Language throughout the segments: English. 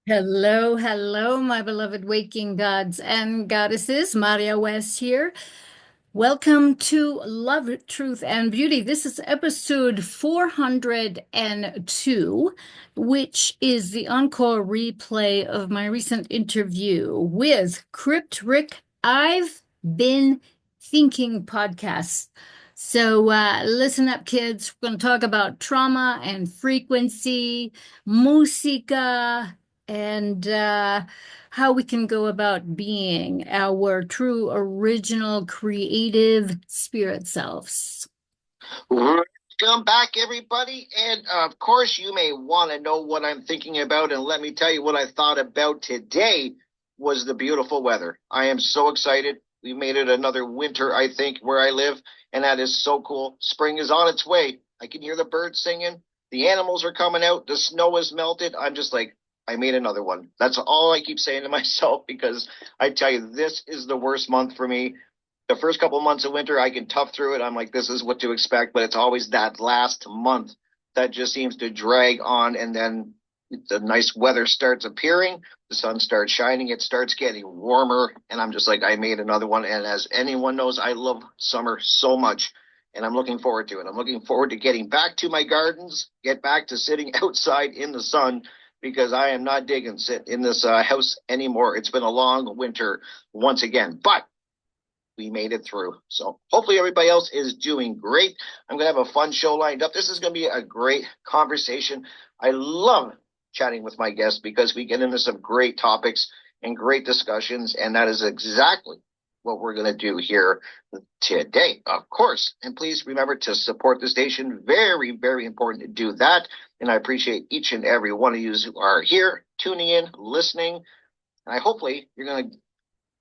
Hello, hello, my beloved waking gods and goddesses. Marja West here. Welcome to Love, Truth, and Beauty. This is episode 402, which is the encore replay of my recent interview with Crypt Rick. I've been thinking podcasts. So listen up, kids. We're going to talk about trauma and frequency, musica, and how we can go about being our true, original, creative spirit selves. Welcome back, everybody. And of course, you may want to know what I'm thinking about. And let me tell you what I thought about today was the beautiful weather. I am so excited. We made it another winter, I think, where I live. And that is so cool. Spring is on its way. I can hear the birds singing. The animals are coming out. The snow is melted. I'm just like, I made another one. That's all I keep saying to myself because I tell you, this is the worst month for me. The first couple of months of winter, I can tough through it. I'm like, this is what to expect, but it's always that last month that just seems to drag on. And then the nice weather starts appearing, the sun starts shining, it starts getting warmer. And I'm just like, I made another one. And as anyone knows, I love summer so much. And I'm looking forward to it. I'm looking forward to getting back to my gardens, get back to sitting outside in the sun because I am not digging sit in this house anymore. It's been a long winter once again. But we made it through. So hopefully everybody else is doing great. I'm going to have a fun show lined up. This is going to be a great conversation. I love chatting with my guests because we get into some great topics and great discussions. And that is exactly what we're going to do here today, of course. And please remember to support the station. Very, very important to do that. And I appreciate each and every one of you who are here, tuning in, listening. And hopefully you're going to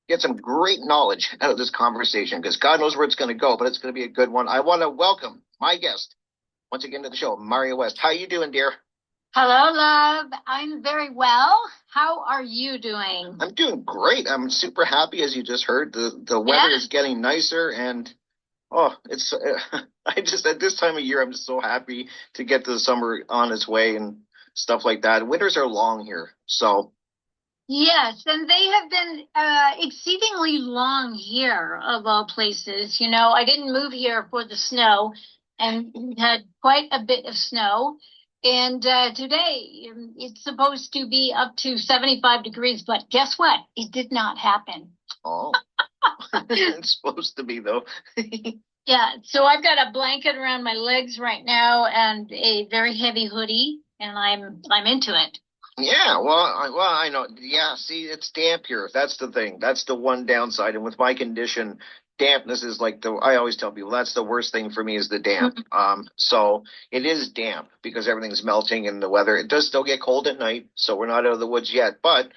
get some great knowledge out of this conversation because God knows where it's going to go, but it's going to be a good one. I want to welcome my guest once again to the show, Marja West. How you doing, dear? Hello, love. I'm very well. How are you doing? I'm doing great. I'm super happy, as you just heard. The weather is getting nicer, and it's I just at this time of year, I'm just so happy to get the summer on its way and stuff like that. Winters are long here, so. Yes, and they have been exceedingly long here, of all places. You know, I didn't move here for the snow, and we had quite a bit of snow. And today it's supposed to be up to 75 degrees, but guess what? It did not happen. Oh, it's supposed to be though. Yeah, so I've got a blanket around my legs right now and a very heavy hoodie, and I'm into it. Yeah, I know. Yeah, see, it's damp here. That's the thing. That's the one downside. And with my condition, dampness is like I always tell people that's the worst thing for me is the damp. So it is damp because everything's melting in the weather. It does still get cold at night, so we're not out of the woods yet, but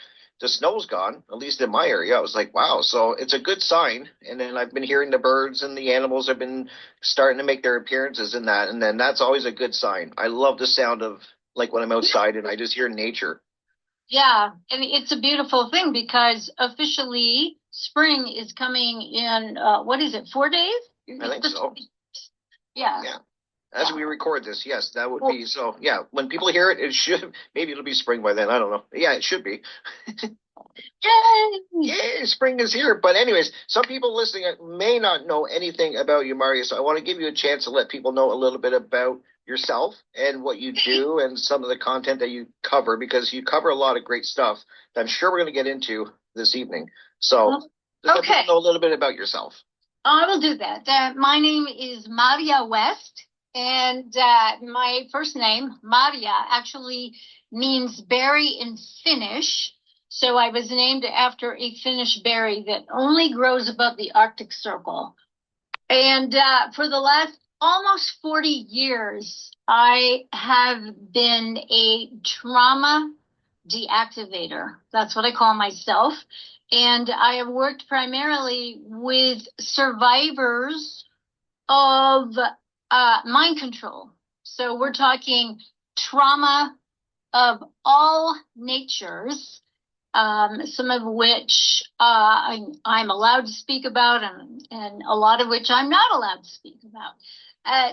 the snow's gone, at least in my area. I was like, wow. So it's a good sign. And then I've been hearing the birds and the animals have been starting to make their appearances in that. And then that's always a good sign. I love the sound of like when I'm outside and I just hear nature. Yeah, and it's a beautiful thing because officially spring is coming in, what is it, 4 days? I think so. Yeah. Yeah. As we record this, yes, that would be so. Yeah, when people hear it, it should maybe it'll be spring by then. I don't know. Yeah, it should be. Yay! Yay, spring is here. But anyways, some people listening may not know anything about you, Marja. So I want to give you a chance to let people know a little bit about yourself and what you do and some of the content that you cover because you cover a lot of great stuff that I'm sure we're going to get into this evening. So just let people know a little bit about yourself. I will do that. My name is Marja West, and my first name, Marja, actually means berry in Finnish. So I was named after a Finnish berry that only grows above the Arctic Circle. And for the last almost 40 years, I have been a trauma deactivator. That's what I call myself. And I have worked primarily with survivors of mind control. So we're talking trauma of all natures, some of which I'm allowed to speak about and a lot of which I'm not allowed to speak about.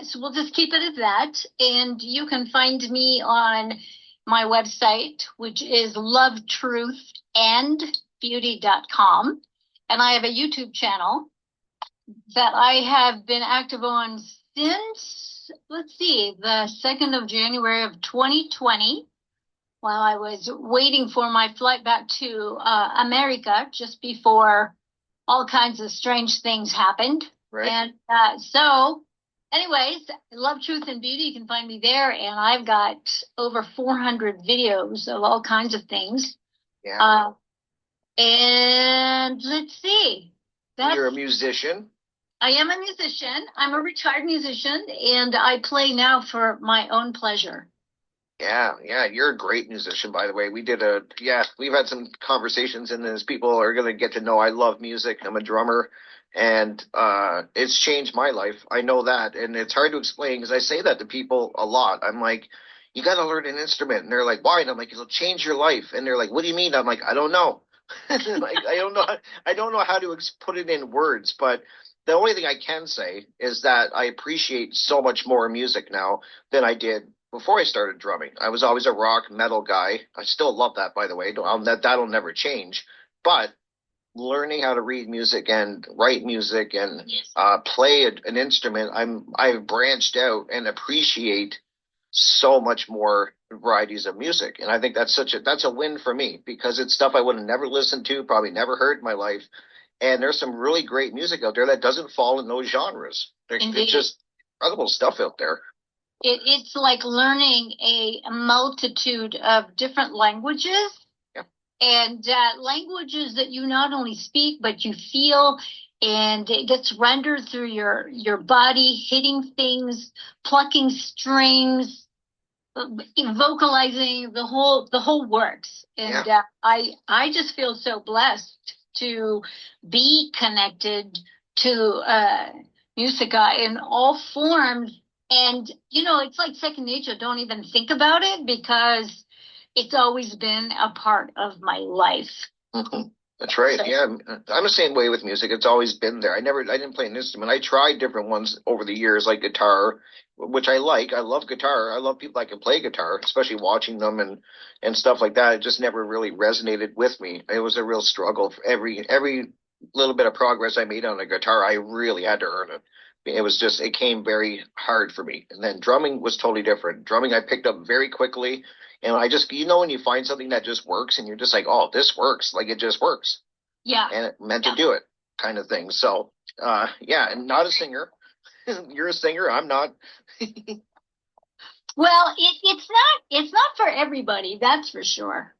So we'll just keep it at that. And you can find me on my website, which is LoveTruth&Beauty.com. And I have a YouTube channel that I have been active on since, let's see, the 2nd of January of 2020, while I was waiting for my flight back to America just before all kinds of strange things happened. Right. And so anyways, Love, Truth, and Beauty, you can find me there. And I've got over 400 videos of all kinds of things. Yeah. And let's see. You're a musician. I am a musician. I'm a retired musician, and I play now for my own pleasure. Yeah, you're a great musician, by the way. We've had some conversations, and as people are going to get to know, I love music. I'm a drummer, and it's changed my life. I know that, and it's hard to explain because I say that to people a lot. I'm like, you got to learn an instrument, and they're like, why? And I'm like, it'll change your life, and they're like, what do you mean? I'm like, I don't know. Like, I don't know how to put it in words, but the only thing I can say is that I appreciate so much more music now than I did before I started drumming. I was always a rock metal guy. I still love that, by the way. That'll never change. But learning how to read music and write music and play an instrument, I've branched out and appreciate so much more varieties of music. And I think that's a win for me because it's stuff I would have never listened to, probably never heard in my life. And there's some really great music out there that doesn't fall in those genres. It's just incredible stuff out there. It's like learning a multitude of different languages. Yeah. And languages that you not only speak, but you feel, and it gets rendered through your body, hitting things, plucking strings, vocalizing, the whole works. And I just feel so blessed to be connected to musica in all forms. And, it's like second nature. Don't even think about it because it's always been a part of my life. Mm-hmm. That's right. So, yeah, I'm the same way with music. It's always been there. I didn't play an instrument. I tried different ones over the years, like guitar, which I like. I love guitar. I love people that can play guitar, especially watching them and stuff like that. It just never really resonated with me. It was a real struggle. For every little bit of progress I made on a guitar, I really had to earn it. It came very hard for me. And then drumming was totally different. Drumming, I picked up very quickly. And I just, when you find something that just works and you're just like, oh, this works, like it just works. Yeah. And it meant to do it kind of thing. So, and not a singer. You're a singer. I'm not. Well, it's not for everybody. That's for sure.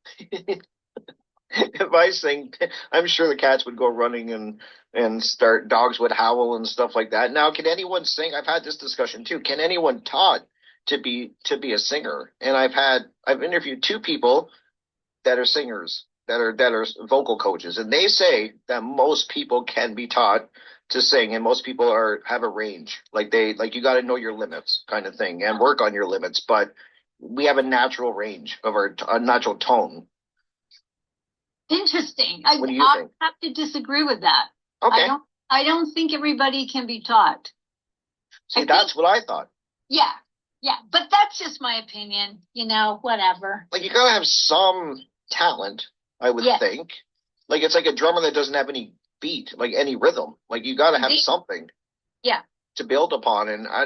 If I sing, I'm sure the cats would go running and dogs would howl and stuff like that. Now, can anyone sing? I've had this discussion too. Can anyone taught to be a singer? And I've interviewed two people that are singers, that are vocal coaches, and they say that most people can be taught to sing, and most people have a range. Like you got to know your limits, kind of thing, and work on your limits. But we have a natural range of a natural tone. Interesting. What do you think? I have to disagree with that. Okay. I don't think everybody can be taught. See, that's what I thought. Yeah, but that's just my opinion. Whatever. Like you gotta have some talent, I would think. Like it's like a drummer that doesn't have any beat, like any rhythm. Like you gotta have something. Yeah. To build upon, and I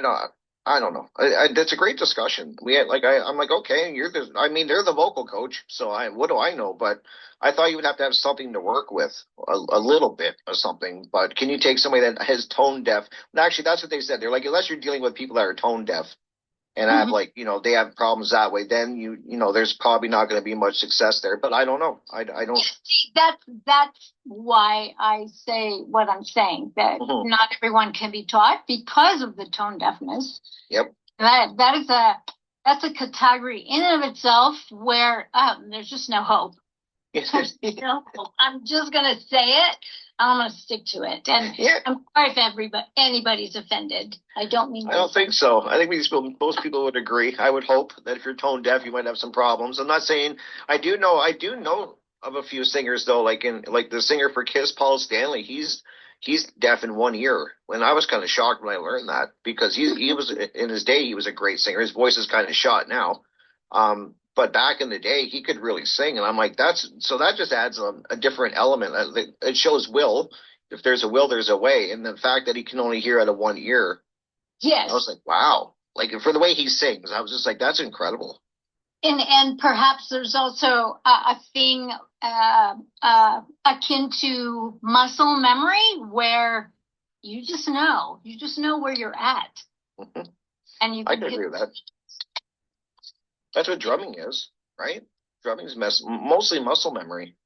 don't know. That's a great discussion. I'm like, okay, they're the vocal coach, so what do I know? But I thought you would have to have something to work with, a little bit or something. But can you take somebody that has tone deaf? And actually, that's what they said. They're like, unless you're dealing with people that are tone deaf and have they have problems that way, then there's probably not going to be much success there. But I don't know. I don't. That's why I say what I'm saying, that not everyone can be taught because of the tone deafness. Yep. That's a category in and of itself where there's just no hope. There's no hope. I'm just gonna say it. I'm gonna stick to it. And I'm sorry if anybody's offended. I don't mean. I don't think so. I think most people would agree. I would hope that if you're tone deaf, you might have some problems. I'm not saying. I do know of a few singers though, like the singer for Kiss, Paul Stanley. He's deaf in one ear. And I was kind of shocked when I learned that because he was in his day he was a great singer. His voice is kind of shot now. But back in the day, he could really sing, and I'm like, that just adds a different element. It shows will. If there's a will, there's a way, and the fact that he can only hear out of one ear, Yes. I was like, wow. Like for the way he sings, I was just like, that's incredible. And perhaps there's also a thing akin to muscle memory where you just know where you're at, and you I can can hit. agree with that. That's what drumming is, right? Drumming is mostly muscle memory.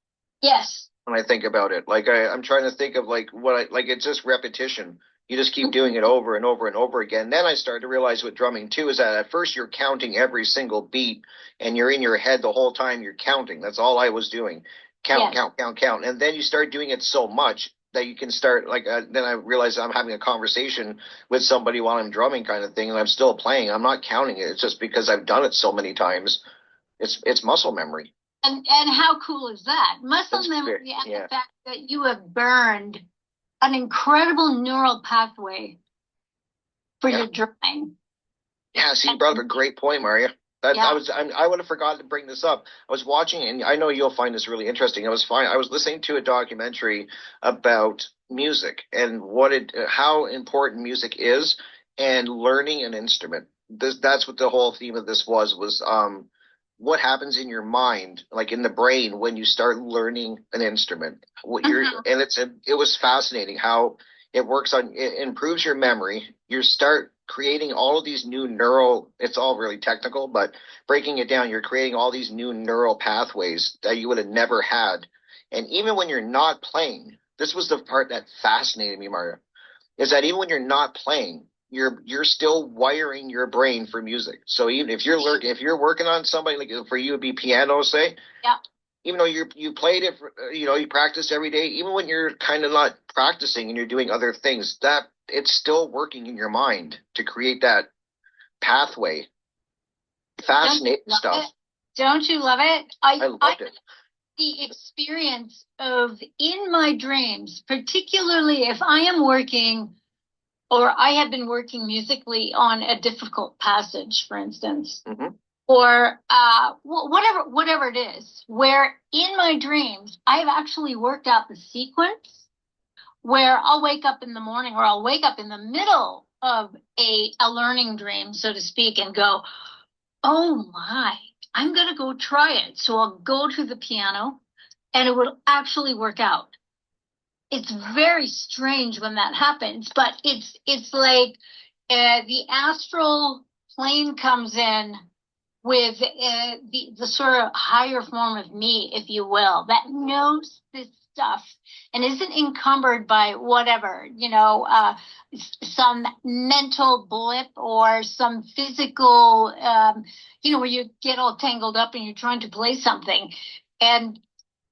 Yes. When I think about it, like I'm trying to think of like it's just repetition. You just keep doing it over and over and over again. Then I started to realize with drumming too is that at first you're counting every single beat and you're in your head the whole time you're counting. That's all I was doing. Count, Yes. count. And then you start doing it so much that you can start then I realized I'm having a conversation with somebody while I'm drumming kind of thing and I'm still playing. I'm not counting it. It's just because I've done it so many times. It's muscle memory. And how cool is that? Muscle memory and yeah. the fact that you have burned an incredible neural pathway for your drumming. Yeah, see, you brought up a great point, Marja. I would have forgotten to bring this up. I was watching, and I know you'll find this really interesting. I was listening to a documentary about music and how important music is, and learning an instrument. That's what the whole theme of this was what happens in your mind, like in the brain, when you start learning an instrument. It was fascinating how it improves your memory. You start creating all of these new it's all really technical, but breaking it down, you're creating all these new neural pathways that you would have never had. And even when you're not playing, this was the part that fascinated me, Marja, is that even when you're not playing, you're still wiring your brain for music. So even if you're working on somebody, like for you it'd be piano, say, yeah. Even though you played it, you practice every day, even when you're kind of not practicing and you're doing other things, that it's still working in your mind to create that pathway. Fascinating stuff. Don't you love it? I loved it. The experience of in my dreams, particularly if I am working or I have been working musically on a difficult passage, for instance, or whatever it is, where in my dreams I've actually worked out the sequence where I'll wake up in the morning or I'll wake up in the middle of a learning dream, so to speak, and go, oh my, I'm going to go try it. So I'll go to the piano and it will actually work out. It's very strange when that happens, but it's like the astral plane comes in with the sort of higher form of me, if you will, that knows this stuff and isn't encumbered by whatever, some mental blip or some physical, where you get all tangled up and you're trying to play something. And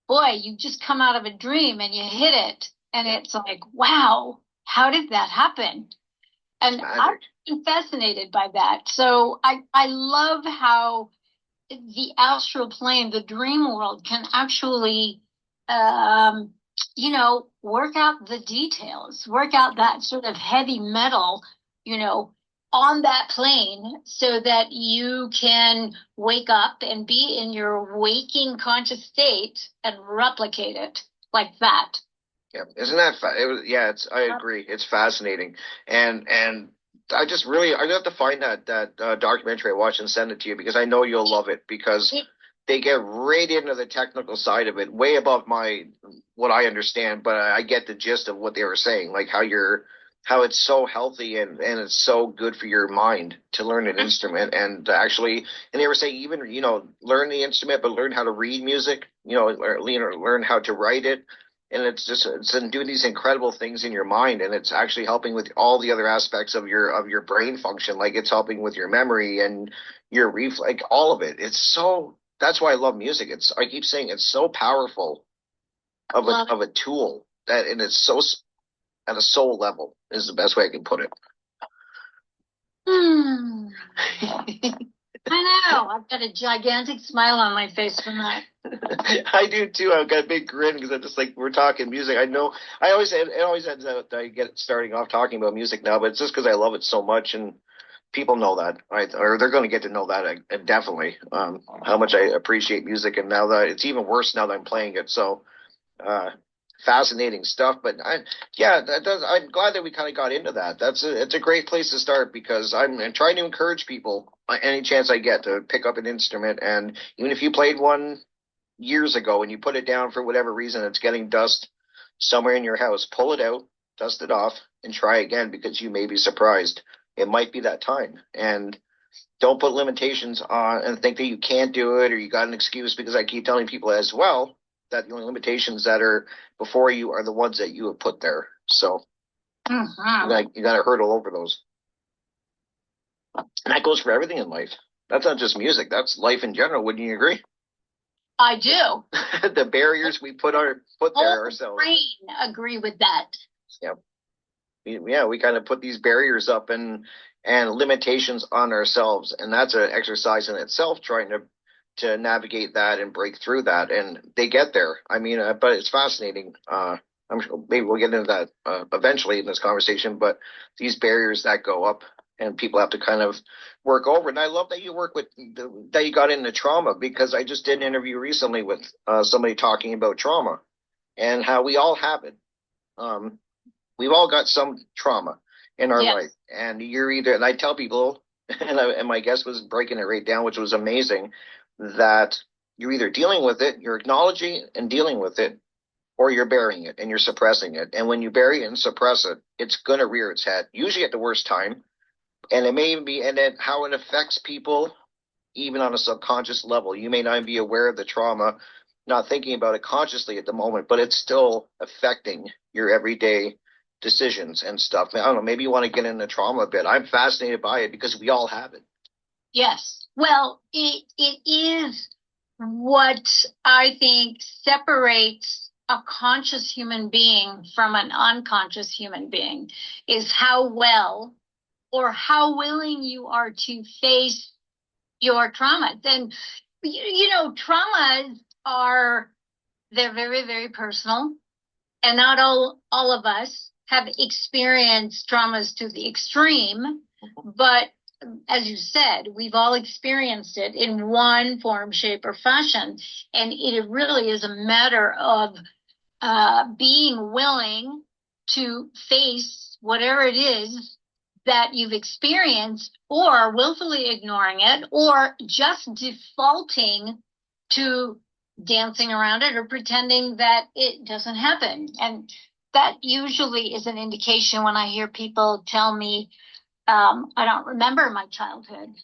boy, you just come out of a dream and you hit it. And it's like, wow, how did that happen? And I've been fascinated by that. So I love how the astral plane, the dream world, can actually, work out the details, work out that sort of heavy metal, on that plane so that you can wake up and be in your waking conscious state and replicate it like that. Yeah, isn't that I agree. It's fascinating, and I have to find that documentary I watched and send it to you because I know you'll love it because they get right into the technical side of it, way above what I understand, but I get the gist of what they were saying, like how it's so healthy and it's so good for your mind to learn an instrument and they were saying even, learn the instrument, but learn how to read music, learn how to write it. And it's doing these incredible things in your mind, and it's actually helping with all the other aspects of your brain function. Like it's helping with your memory and your like all of it. That's why I love music. I keep saying it's so powerful of a tool and it's so at a soul level is the best way I can put it. I know. I've got a gigantic smile on my face from that. I do too. I've got a big grin because I'm just like, we're talking music. I know it always ends out I get starting off talking about music now, but it's just because I love it so much. And people know that, right? Or they're going to get to know that definitely. How much I appreciate music, and now that it's even worse now that I'm playing it. So, fascinating stuff. But yeah, that does. I'm glad that we kind of got into that. It's a great place to start because I'm trying to encourage people any chance I get to pick up an instrument, and even if you played one years ago and you put it down for whatever reason, it's getting dust somewhere in your house, pull it out, dust it off, and try again because you may be surprised. It might be that time. And don't put limitations on and think that you can't do it or you got an excuse, because I keep telling people as well that the only limitations that are before you are the ones that you have put there. So you got to hurdle over those. And that goes for everything in life. That's not just music. That's life in general. Wouldn't you agree? I do. The barriers we put there ourselves. Brain agree with that. Yeah. We kind of put these barriers up and limitations on ourselves, and that's an exercise in itself, trying to navigate that and break through that, and they get there. I mean, but it's fascinating. I'm sure maybe we'll get into that eventually in this conversation, but these barriers that go up and people have to kind of work over. And I love that you that you got into trauma, because I just did an interview recently with somebody talking about trauma and how we all have it. We've all got some trauma in our life, and and I tell people, and my guest was breaking it right down, which was amazing, that you're either dealing with it, you're acknowledging and dealing with it, or you're burying it and you're suppressing it. And when you bury it and suppress it, it's going to rear its head, usually at the worst time. And it may be, and then how it affects people, even on a subconscious level. You may not be aware of the trauma, not thinking about it consciously at the moment, but it's still affecting your everyday decisions and stuff. I don't know, maybe you want to get into trauma a bit. I'm fascinated by it because we all have it. Yes. Well, it is what I think separates a conscious human being from an unconscious human being, is how well or how willing you are to face your trauma. Then, traumas they're very, very personal, and not all of us have experienced traumas to the extreme, but as you said, we've all experienced it in one form, shape, or fashion, and it really is a matter of being willing to face whatever it is that you've experienced, or willfully ignoring it, or just defaulting to dancing around it or pretending that it doesn't happen. And that usually is an indication when I hear people tell me, I don't remember my childhood.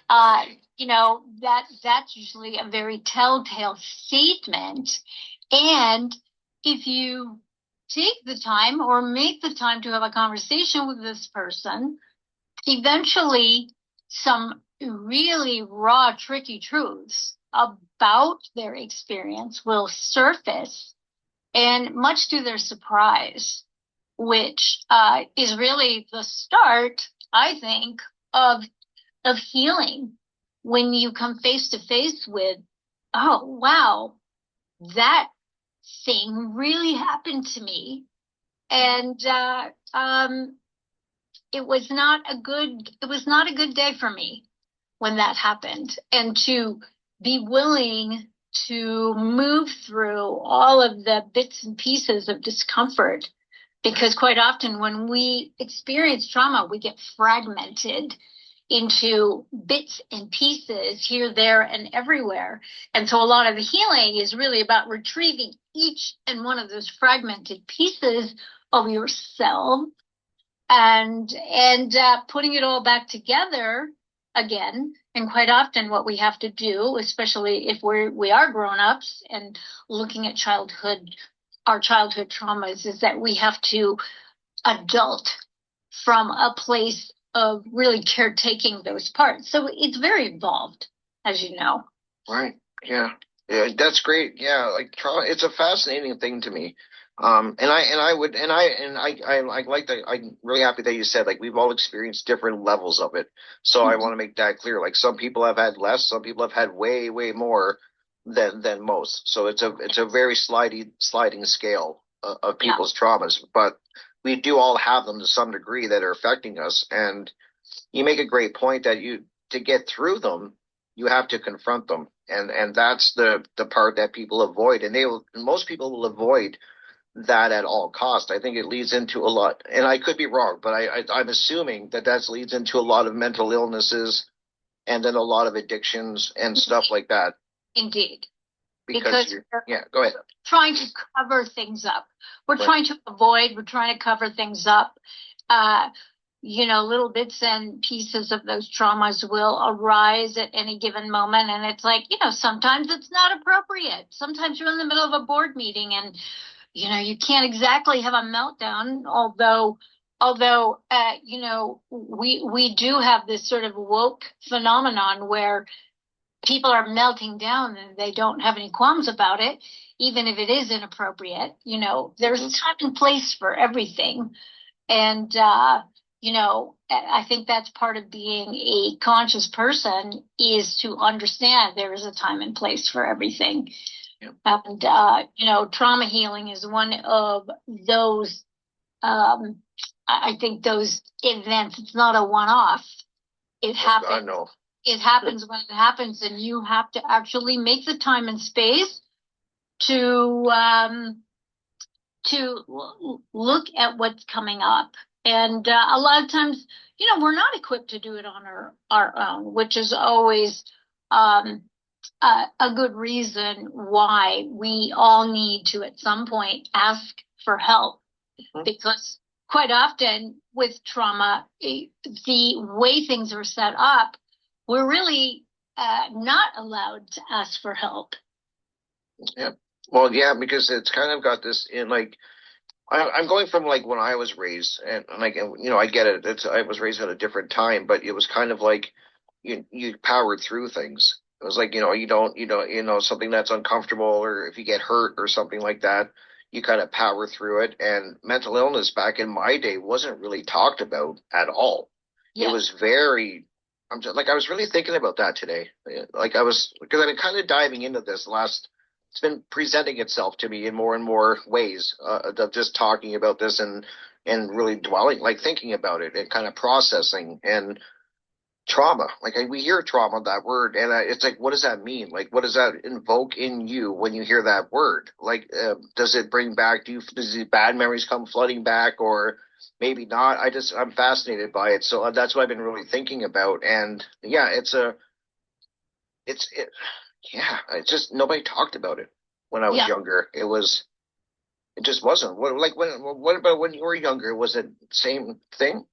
That's usually a very telltale statement. And if you take the time or make the time to have a conversation with this person, eventually some really raw, tricky truths about their experience will surface, and much to their surprise, which is really the start, I think, of healing. When you come face to face with, oh, wow, that thing really happened to me. And it was not a good day for me when that happened. And to be willing to move through all of the bits and pieces of discomfort, because quite often when we experience trauma, we get fragmented into bits and pieces here, there, and everywhere. And so a lot of the healing is really about retrieving each and one of those fragmented pieces of yourself and putting it all back together again. And quite often what we have to do, especially if we are grown-ups and looking at our childhood traumas, is that we have to adult from a place of really caretaking those parts. So it's very involved, as you know. Right. Yeah. Yeah, that's great. Yeah, like trauma, it's a fascinating thing to me. I'm really happy that you said, like, we've all experienced different levels of it. So I want to make that clear. Like, some people have had less, some people have had way, way more than most. So it's a very sliding scale of people's traumas, but we do all have them to some degree that are affecting us. And you make a great point that to get through them, you have to confront them. And that's the part that people avoid. And most people will avoid that at all cost. I think it leads into a lot, and I could be wrong, but I'm assuming that leads into a lot of mental illnesses and then a lot of addictions and stuff like that. Indeed. Because go ahead. Trying to cover things up. We're Right. trying to avoid, we're trying to cover things up. Little bits and pieces of those traumas will arise at any given moment. And it's like, sometimes it's not appropriate. Sometimes you're in the middle of a board meeting and, you can't exactly have a meltdown, although, we do have this sort of woke phenomenon where people are melting down and they don't have any qualms about it, even if it is inappropriate. There's time and place for everything. And, I think that's part of being a conscious person, is to understand there is a time and place for everything. Yep. And, trauma healing is one of those, I think those events. It's not a one-off. It happens. No. It happens when it happens, and you have to actually make the time and space to look at what's coming up. And a lot of times, we're not equipped to do it on our own, which is always a good reason why we all need to, at some point, ask for help. Mm-hmm. Because quite often with trauma, the way things are set up, we're really not allowed to ask for help. Yeah. Well, yeah, because it's kind of got this in, like, I'm going from like when I was raised, and like, I get it. I was raised at a different time, but it was kind of like you powered through things. It was like, you don't, something that's uncomfortable, or if you get hurt or something like that, you kind of power through it. And mental illness back in my day wasn't really talked about at all. Yeah. It was very, I was really thinking about that today. Because I've been kind of diving into this it's been presenting itself to me in more and more ways, of just talking about this and really dwelling, like thinking about it and kind of processing. And trauma, like we hear trauma, that word, and it's like, what does that mean? Like, what does that invoke in you when you hear that word? Like, does it bring back, does the bad memories come flooding back, or maybe not? I'm fascinated by it. So that's what I've been really thinking about. And yeah, it's just nobody talked about it when I was younger. It just wasn't. What about when you were younger? Was it the same thing?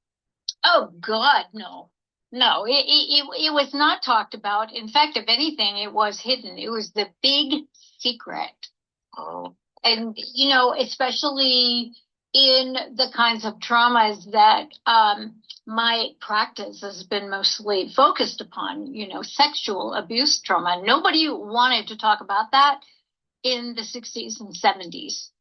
Oh God, no. No, it was not talked about. In fact, if anything, it was hidden. It was the big secret. Oh. And, especially in the kinds of traumas that my practice has been mostly focused upon, sexual abuse trauma. Nobody wanted to talk about that in the 60s and 70s.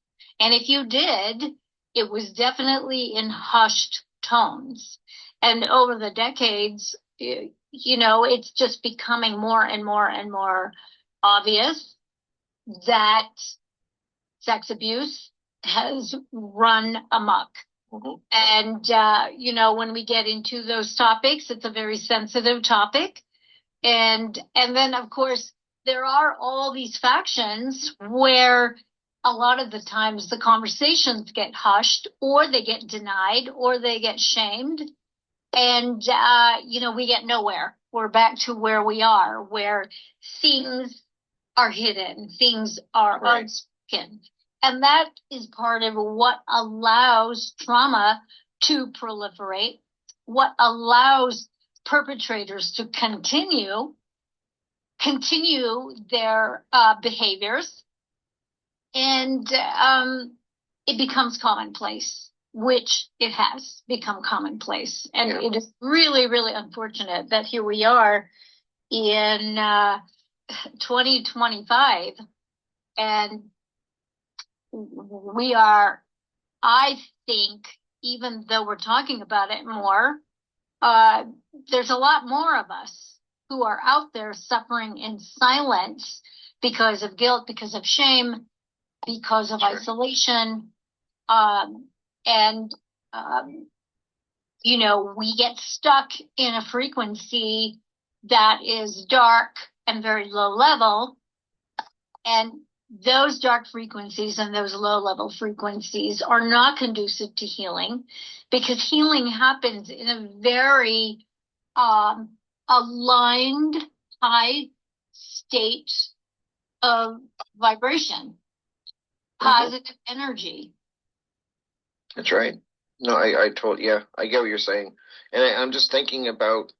And if you did, it was definitely in hushed tones. And over the decades, it's just becoming more and more and more obvious that sex abuse has run amok. Mm-hmm. And, when we get into those topics, it's a very sensitive topic. And then, of course, there are all these factions where a lot of the times the conversations get hushed, or they get denied, or they get shamed. And, we get nowhere. We're back to where we are, where things are hidden, things are unspoken. And that is part of what allows trauma to proliferate, what allows perpetrators to continue their behaviors. And it becomes commonplace, which it has become commonplace. And it is really, really unfortunate that here we are in 2025, and we are, I think, even though we're talking about it more, there's a lot more of us who are out there suffering in silence because of guilt, because of shame, because of isolation. And we get stuck in a frequency that is dark and very low level. And those dark frequencies and those low level frequencies are not conducive to healing, because healing happens in a very aligned, high state of vibration, positive energy. That's right. No, I totally, yeah, I get what you're saying. And I'm just thinking about,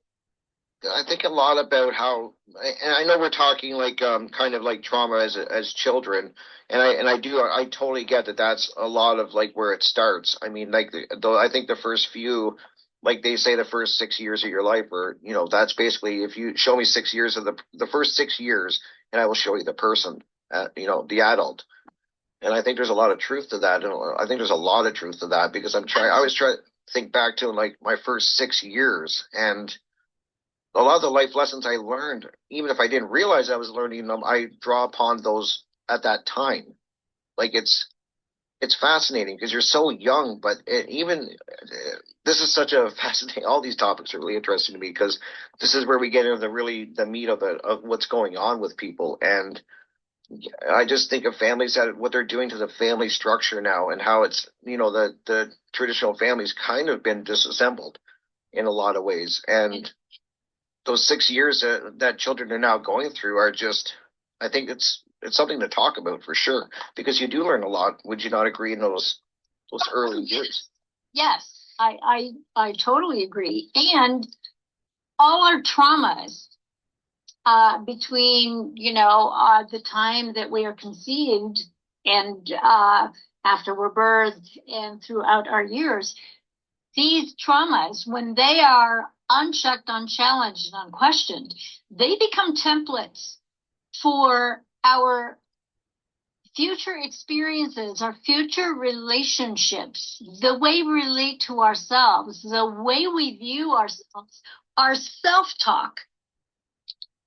I think a lot about how, and I know we're talking like kind of like trauma as children, and I totally get that that's a lot of like where it starts. I mean, like I think the first few, like they say, the first 6 years of your life, or that's basically, if you show me 6 years of the first 6 years, and I will show you the person, the adult. And I think there's a lot of truth to that. And I think there's a lot of truth to that, because I always try to think back to like my first 6 years, and a lot of the life lessons I learned, even if I didn't realize I was learning them, I draw upon those at that time. Like it's fascinating because you're so young, but this is such a fascinating. All these topics are really interesting to me, because this is where we get into the meat of what's going on with people. And I just think of families, that what they're doing to the family structure now, and how it's the traditional family's kind of been disassembled in a lot of ways. And those 6 years that children are now going through are just, I think it's something to talk about for sure, because you do learn a lot. Would you not agree, in those early years? Yes, I totally agree. And all our traumas, between the time that we are conceived and after we're birthed and throughout our years, these traumas, when they are unchecked, unchallenged, and unquestioned, they become templates for our future experiences, our future relationships, the way we relate to ourselves, the way we view ourselves. Our self-talk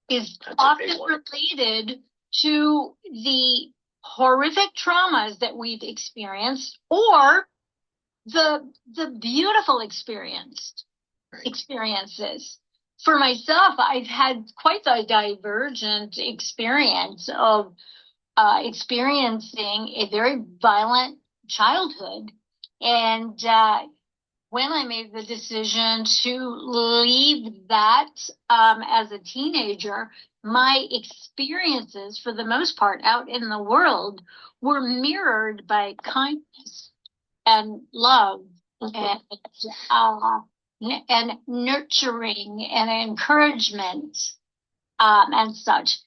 is often related to the horrific traumas that we've experienced, or the beautiful experiences. For myself, I've had quite the divergent experience of experiencing a very violent childhood. And when I made the decision to leave that as a teenager, my experiences, for the most part, out in the world were mirrored by kindness and love and nurturing and encouragement and such.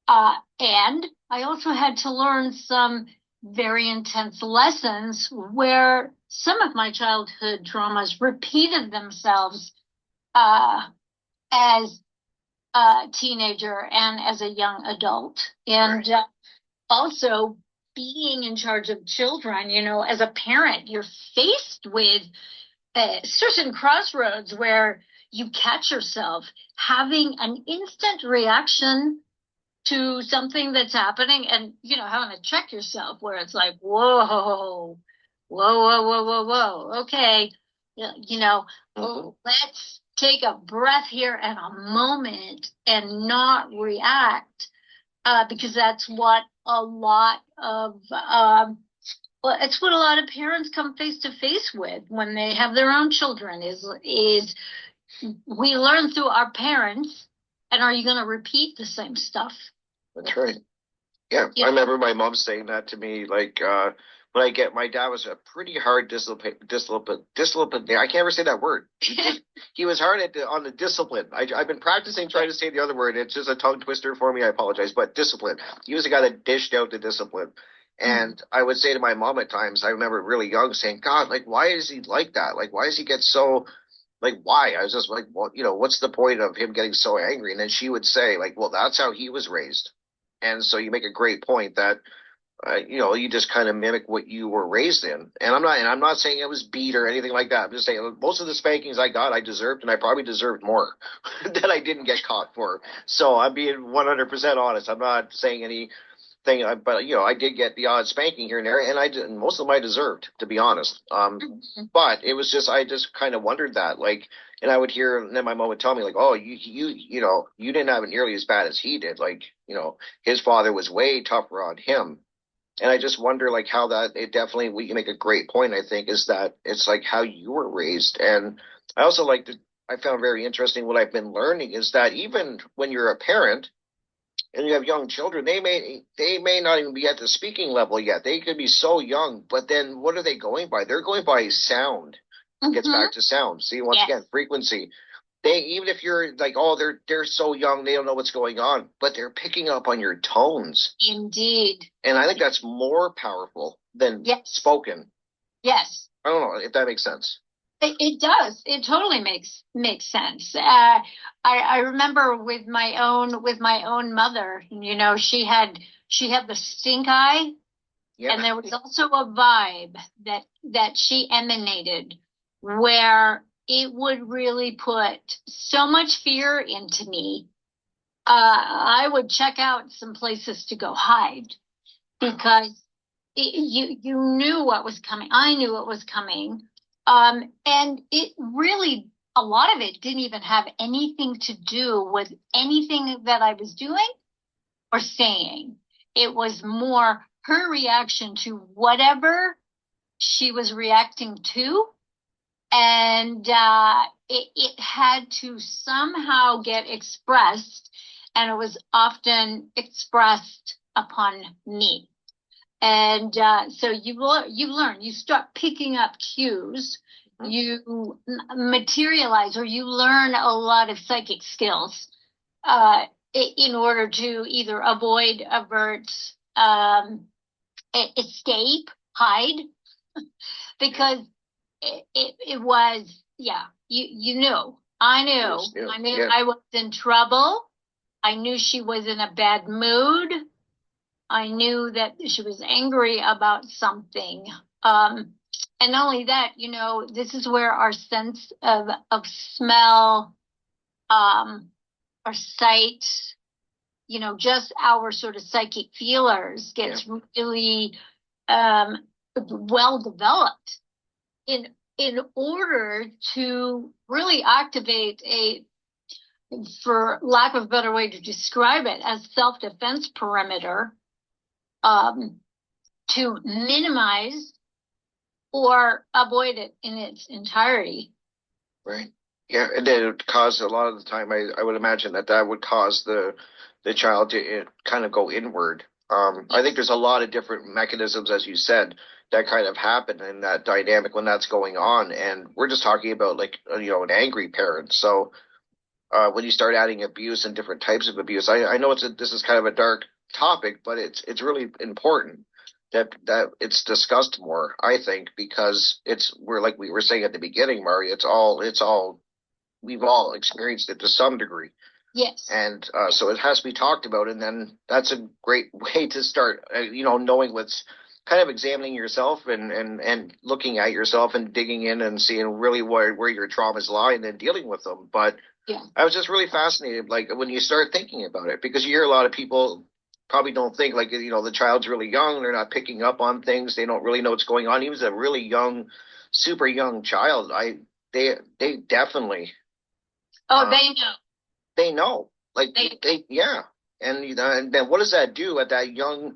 And I also had to learn some very intense lessons where some of my childhood traumas repeated themselves as a teenager and as a young adult. And also being in charge of children, as a parent, you're faced with certain crossroads where you catch yourself having an instant reaction to something that's happening, and having to check yourself, where it's like, whoa, okay, let's take a breath here and a moment and not react, because that's what a lot of it's what a lot of parents come face to face with when they have their own children, is we learn through our parents, and are you going to repeat the same stuff? That's right. Yeah, I remember my mom saying that to me, like, when my dad was a pretty hard discipline. I can't ever say that word. He was hard on the discipline. I've been practicing trying to say the other word. It's just a tongue twister for me. I apologize, but discipline. He was the guy that dished out the discipline. And I would say to my mom at times, I remember really young, saying, God, like, why is he like that? Like, why does he get so, like, why? I was just like, well, what's the point of him getting so angry? And then she would say, like, well, that's how he was raised. And so you make a great point that, you just kind of mimic what you were raised in. And I'm not saying I was beat or anything like that. I'm just saying most of the spankings I got, I deserved, and I probably deserved more that I didn't get caught for. So I'm being 100% honest. I'm not saying any thing. But I did get the odd spanking here and there, and most of them I deserved, to be honest. But it was just I just kind of wondered that, like, and I would hear, and then my mom would tell me like, oh, you didn't have it nearly as bad as he did. Like, his father was way tougher on him. And I just wonder, like, how that it definitely, we can make a great point, I think, is that it's like how you were raised. And I also I found very interesting what I've been learning is that even when you're a parent and you have young children, they may not even be at the speaking level yet. They could be so young, but then what are they going by? They're going by sound. Gets back to sound. See, once again, frequency. Even if you're like, oh, they're so young, they don't know what's going on, but they're picking up on your tones. Indeed. And I think that's more powerful than spoken. Yes. I don't know if that makes sense. It does. It totally makes sense. I remember with my own mother, she had the stink eye, and there was also a vibe that she emanated where it would really put so much fear into me. I would check out some places to go hide because you knew what was coming. I knew what was coming. And it really, a lot of it didn't even have anything to do with anything that I was doing or saying. It was more her reaction to whatever she was reacting to. And it had to somehow get expressed, and it was often expressed upon me. And so you learn, you start picking up cues, you materialize, or you learn a lot of psychic skills in order to either avoid, avert, escape, hide, because it was, you knew. I knew. I was in trouble. I knew she was in a bad mood. I knew that she was angry about something. And not only that, this is where our sense of smell, our sight, just our sort of psychic feelers gets really well developed in order to really activate for lack of a better way to describe it, as self-defense perimeter, to minimize or avoid it in its entirety. Right. Yeah, and then it would cause, a lot of the time, I would imagine that would cause the child to kind of go inward. I think there's a lot of different mechanisms, as you said, that kind of happen in that dynamic when that's going on. And we're just talking about, like, an angry parent. So when you start adding abuse and different types of abuse, I know this is kind of a dark topic, but it's really important that it's discussed more, I think, because we're like we were saying at the beginning, Marja, it's all we've all experienced it to some degree. Yes. And so it has to be talked about, and then that's a great way to start, knowing what's kind of examining yourself and looking at yourself and digging in and seeing really where your traumas lie and then dealing with them. But I was just really fascinated, like, when you start thinking about it, because you hear a lot of people probably don't think, like, the child's really young, they're not picking up on things, they don't really know what's going on. He was a really young, super young child. They definitely. Oh, they know. They know, like and then what does that do at that young?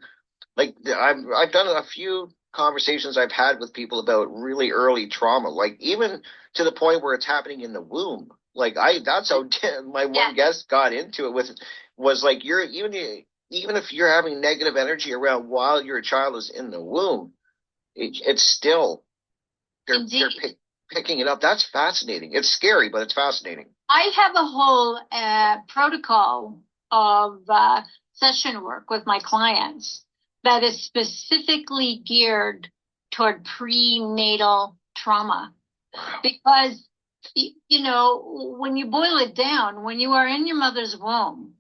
Like, I've done a few conversations I've had with people about really early trauma, like even to the point where it's happening in the womb. Like that's how my one guest got into it was like, you're even if you're having negative energy around while your child is in the womb, it's still they're picking it up. That's fascinating. It's scary, but it's fascinating. I have a whole protocol of session work with my clients that is specifically geared toward prenatal trauma. Because, when you boil it down, when you are in your mother's womb,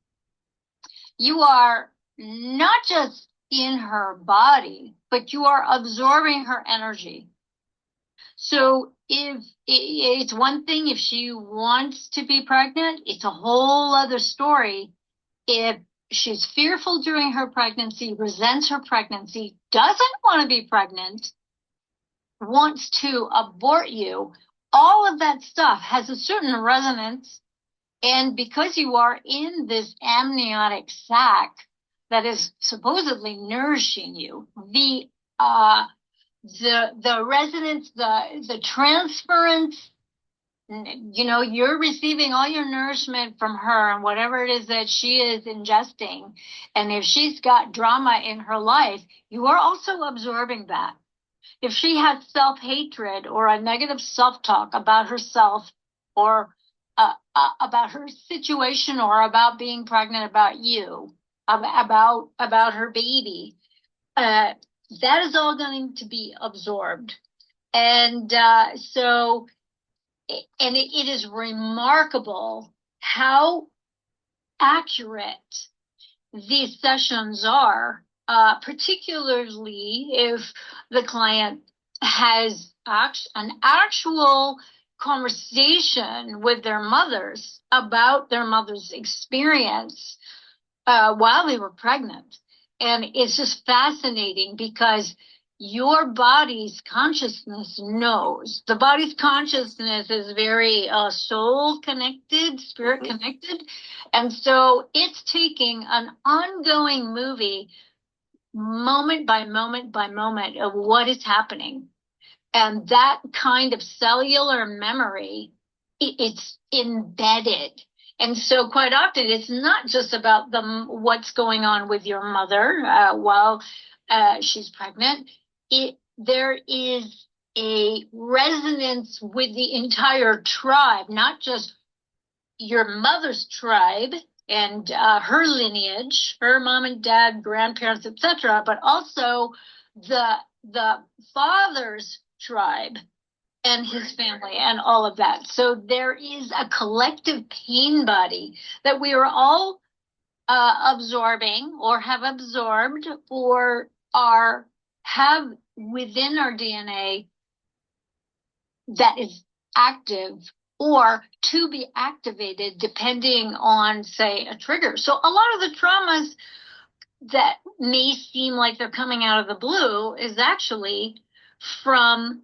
you are not just in her body, but you are absorbing her energy. So if it's one thing if she wants to be pregnant, it's a whole other story if she's fearful during her pregnancy, resents her pregnancy, doesn't want to be pregnant, wants to abort you. All of that stuff has a certain resonance. And because you are in this amniotic sac that is supposedly nourishing you, the resonance, the transference, you know, you're receiving all your nourishment from her and whatever it is that she is ingesting. And if she's got drama in her life, you are also absorbing that. If she has self-hatred or a negative self-talk about herself or about her situation or about being pregnant, about you, about her baby, that is all going to be absorbed. And it is remarkable how accurate these sessions are, particularly if the client has an actual conversation with their mothers about their mother's experience while they were pregnant. And it's just fascinating because your body's consciousness knows. The body's consciousness is very soul connected, spirit connected. And so it's taking an ongoing movie moment by moment by moment of what is happening. And that kind of cellular memory, it's embedded. And so quite often it's not just about what's going on with your mother while she's pregnant. There is a resonance with the entire tribe, not just your mother's tribe and her lineage, her mom and dad, grandparents, etc., but also the father's tribe and his family and all of that. So there is a collective pain body that we are all absorbing or have absorbed or have within our DNA that is active or to be activated depending on, say, a trigger. So a lot of the traumas that may seem like they're coming out of the blue is actually from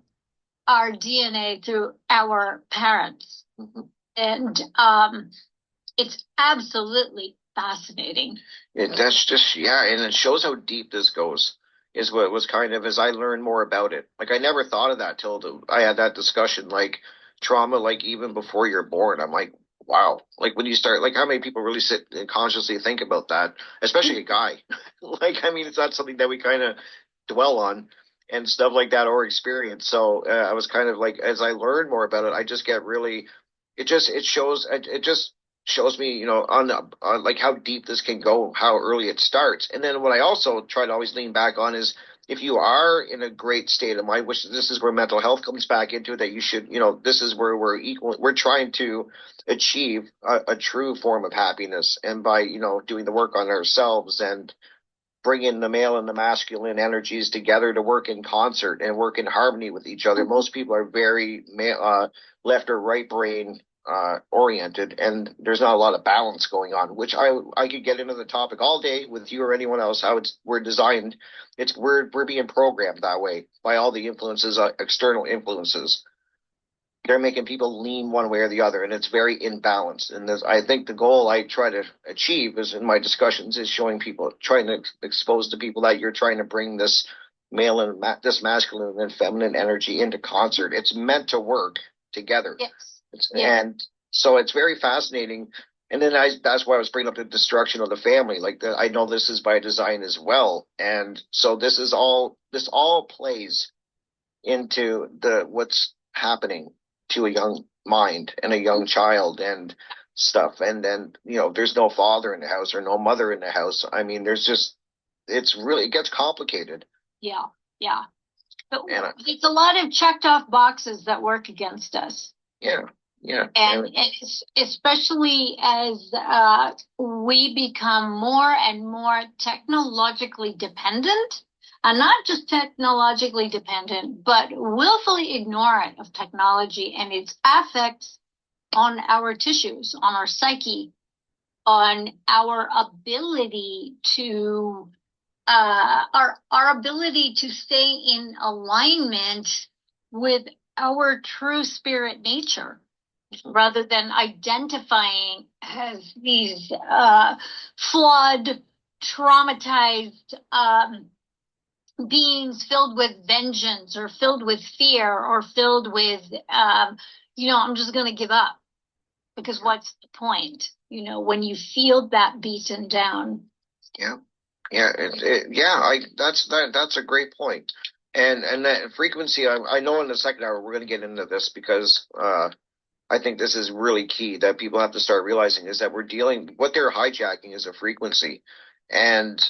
our DNA through our parents. And it's absolutely fascinating. That's just, yeah, and it shows how deep this goes, is what was kind of, as I learned more about it. Like, I never thought of that till I had that discussion, like, trauma, like, even before you're born. I'm like, wow. Like, when you start, like, how many people really sit and consciously think about that, especially a guy? Like, I mean, it's not something that we kind of dwell on and stuff like that or experience. So I was kind of like, as I learned more about it, I just get really, it just shows me, you know, on like how deep this can go, how early it starts. And then what I also try to always lean back on is, if you are in a great state of mind, which this is where mental health comes back into, that you should, you know, this is where we're trying to achieve a true form of happiness. And by, you know, doing the work on ourselves and bringing the male and the masculine energies together to work in concert and work in harmony with each other. Most people are very left or right brain oriented, and there's not a lot of balance going on, which I could get into the topic all day with you or anyone else, how we're designed. We're being programmed that way by all the influences, external influences. They're making people lean one way or the other, and it's very imbalanced. And I think the goal I try to achieve is, in my discussions, is showing people, trying to expose to people that you're trying to bring this male and this masculine and feminine energy into concert. It's meant to work together. Yes. And so it's very fascinating. And then that's why I was bringing up the destruction of the family. Like, I know this is by design as well. And so this all plays into what's happening to a young mind and a young child and stuff. And then, you know, there's no father in the house or no mother in the house. I mean, it gets complicated. Yeah. But it's a lot of checked off boxes that work against us. Yeah. And it's especially as we become more and more technologically dependent, and not just technologically dependent, but willfully ignorant of technology and its effects on our tissues, on our psyche. on our ability to our ability to stay in alignment with our true spirit nature, rather than identifying as these flawed, traumatized beings filled with vengeance or filled with fear or filled with, I'm just going to give up. Because what's the point, when you feel that beaten down? Yeah. Yeah. That's a great point. And that frequency, I know in the second hour, we're going to get into this because, I think this is really key that people have to start realizing is that what they're hijacking is a frequency. And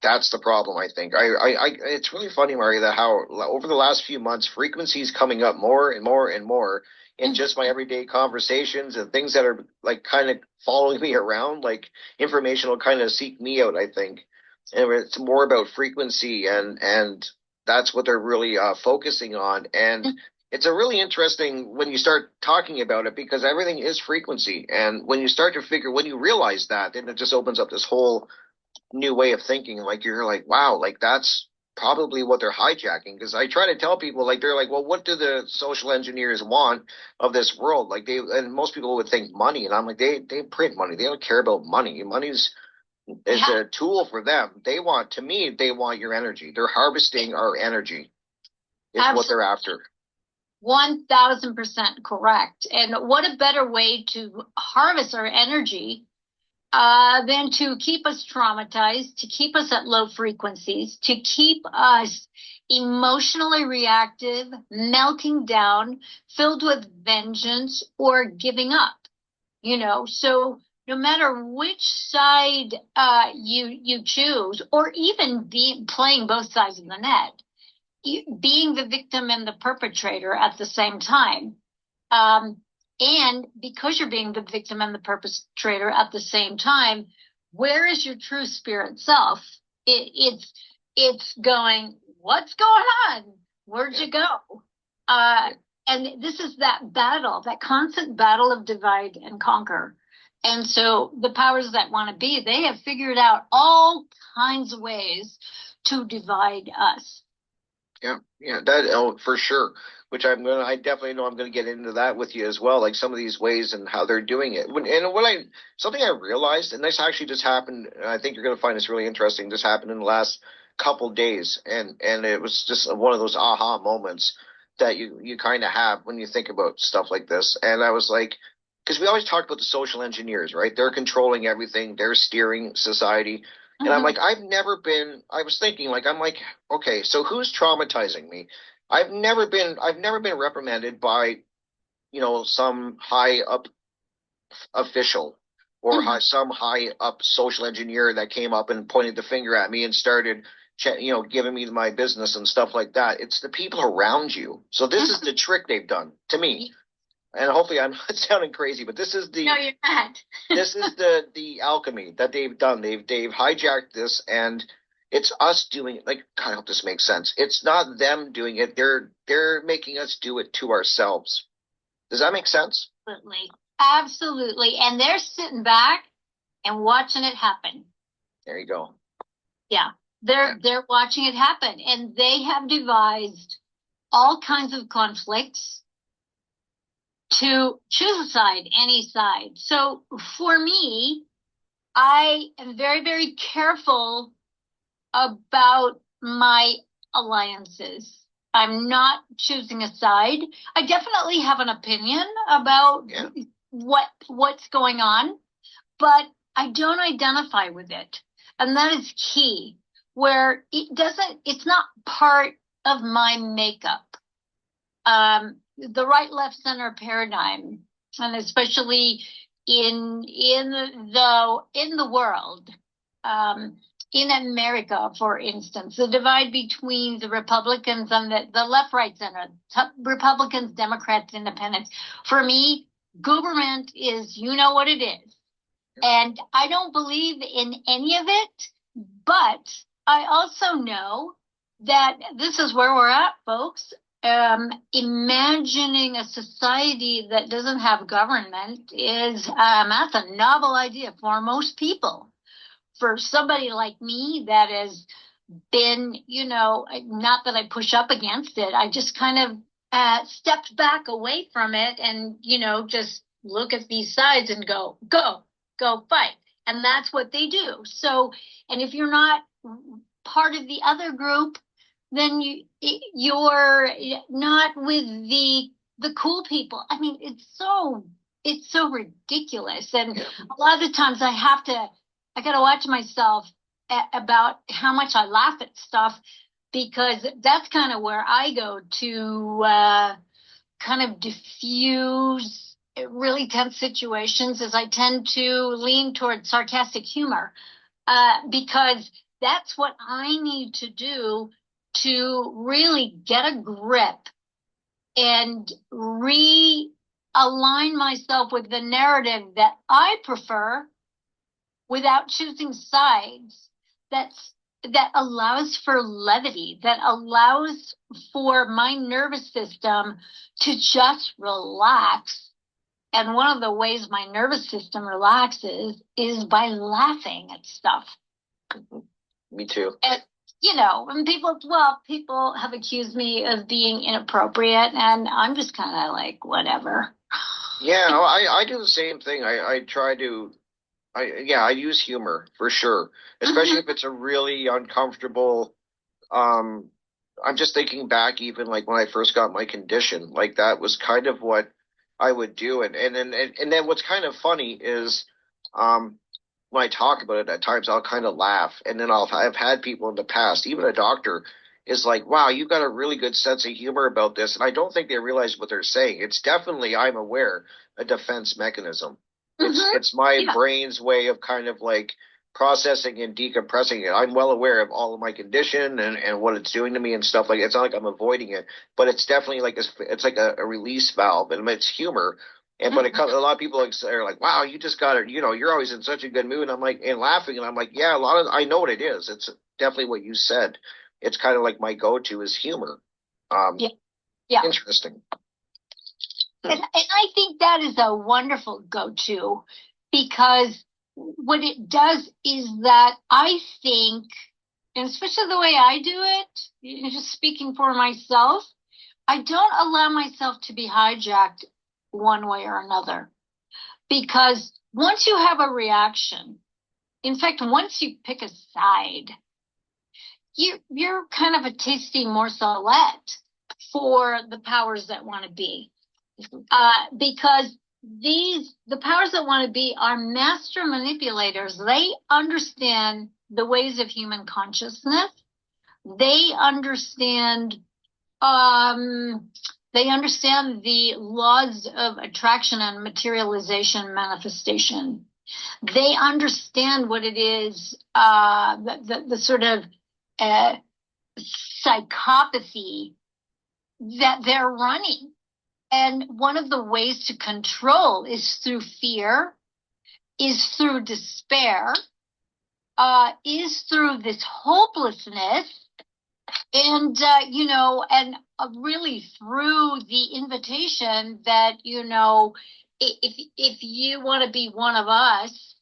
that's the problem, I think. It's really funny, Marja, that how over the last few months, frequencies coming up more and more and more in just my everyday conversations and things that are like kind of following me around, like information will kind of seek me out, I think. And it's more about frequency and that's what they're really focusing on. And it's a really interesting when you start talking about it because everything is frequency. And when you realize that, then it just opens up this whole new way of thinking. Like you're like, wow, like that's probably what they're hijacking. Because I try to tell people, like they're like, well, what do the social engineers want of this world? Like and most people would think money, and I'm like, they print money. They don't care about money. Money's a tool for them. They want your energy. They're harvesting our energy. Is Absolutely. What they're after. 1000% correct. And what a better way to harvest our energy than to keep us traumatized, to keep us at low frequencies, to keep us emotionally reactive, melting down, filled with vengeance, or giving up. So no matter which side you choose, or even playing both sides of the net, being the victim and the perpetrator at the same time. And because you're being the victim and the perpetrator at the same time, where is your true spirit self? It's going, what's going on? Where'd you go? And this is that battle, that constant battle of divide and conquer. And so the powers that want to be, they have figured out all kinds of ways to divide us. Yeah, that for sure. Which I definitely know I'm going to get into that with you as well, like some of these ways and how they're doing it. Something I realized, and this actually just happened, and I think you're going to find this really interesting. This happened in the last couple days, and it was just one of those aha moments that you kind of have when you think about stuff like this. And I was like, because we always talk about the social engineers, right? They're controlling everything. They're steering society. And I'm like, I was thinking, like, I'm like, okay, so who's traumatizing me? I've never been reprimanded by, some high up official or some high up social engineer that came up and pointed the finger at me and started, giving me my business and stuff like that. It's the people around you. So this is the trick they've done to me. And hopefully I'm not sounding crazy, but this is No, you're not. this is the alchemy that they've done. They've hijacked this, and it's us doing it. Like, I hope this makes sense. It's not them doing it. They're making us do it to ourselves. Does that make sense? Absolutely. And they're sitting back and watching it happen. There you go. Yeah. They're watching it happen, and they have devised all kinds of conflicts to choose a side, any side. So for me, I am very, very careful about my alliances. I'm not choosing a side. I definitely have an opinion about what's going on, but I don't identify with it. And that is key, where it's not part of my makeup. The right, left, center paradigm, and especially in the world, in America, for instance, the divide between the Republicans and the left, right, center, Republicans, Democrats, Independents. For me, government is, what it is. And I don't believe in any of it, but I also know that this is where we're at, folks. imagining a society that doesn't have government is that's a novel idea for most people. For somebody like me that has been, not that I push up against it, I just kind of stepped back away from it and, just look at these sides and go fight. And that's what they do. So, and if you're not part of the other group, then you're not with the cool people. I mean, it's so ridiculous. And a lot of the times I got to watch myself about how much I laugh at stuff, because that's kind of where I go to kind of diffuse really tense situations, as I tend to lean toward sarcastic humor, because that's what I need to do to really get a grip and realign myself with the narrative that I prefer without choosing sides. That allows for levity, that allows for my nervous system to just relax. And one of the ways my nervous system relaxes is by laughing at stuff. Me too. And, and people have accused me of being inappropriate, and I'm just kind of like, whatever. Yeah, I do the same thing. I try to, I use humor for sure, especially if it's a really uncomfortable, I'm just thinking back even like when I first got my condition, like that was kind of what I would do. And then what's kind of funny is, when I talk about it, at times I'll kind of laugh, and then I've had people in the past, even a doctor is like, wow, you've got a really good sense of humor about this. And I don't think they realize what they're saying. It's definitely, I'm aware, a defense mechanism. It's my brain's way of kind of like processing and decompressing it. I'm well aware of all of my condition and what it's doing to me and stuff like that. It's not like I'm avoiding it, but it's definitely like it's like a release valve, and it's humor. And but a lot of people are like, wow, you just got it. You're always in such a good mood. And I'm like, and laughing, and I'm like, yeah, I know what it is. It's definitely what you said. It's kind of like my go-to is humor. Yeah. Interesting. And I think that is a wonderful go-to, because what it does is that I think, and especially the way I do it, just speaking for myself, I don't allow myself to be hijacked one way or another. Because once you have a reaction, in fact, once you pick a side, you're kind of a tasty morcelette for the powers that want to be. Because the powers that want to be are master manipulators. They understand the ways of human consciousness. They understand the laws of attraction and materialization, manifestation. They understand what it is, the sort of psychopathy that they're running. And one of the ways to control is through fear, is through despair, is through this hopelessness, and, and really through the invitation that, if you want to be one of us,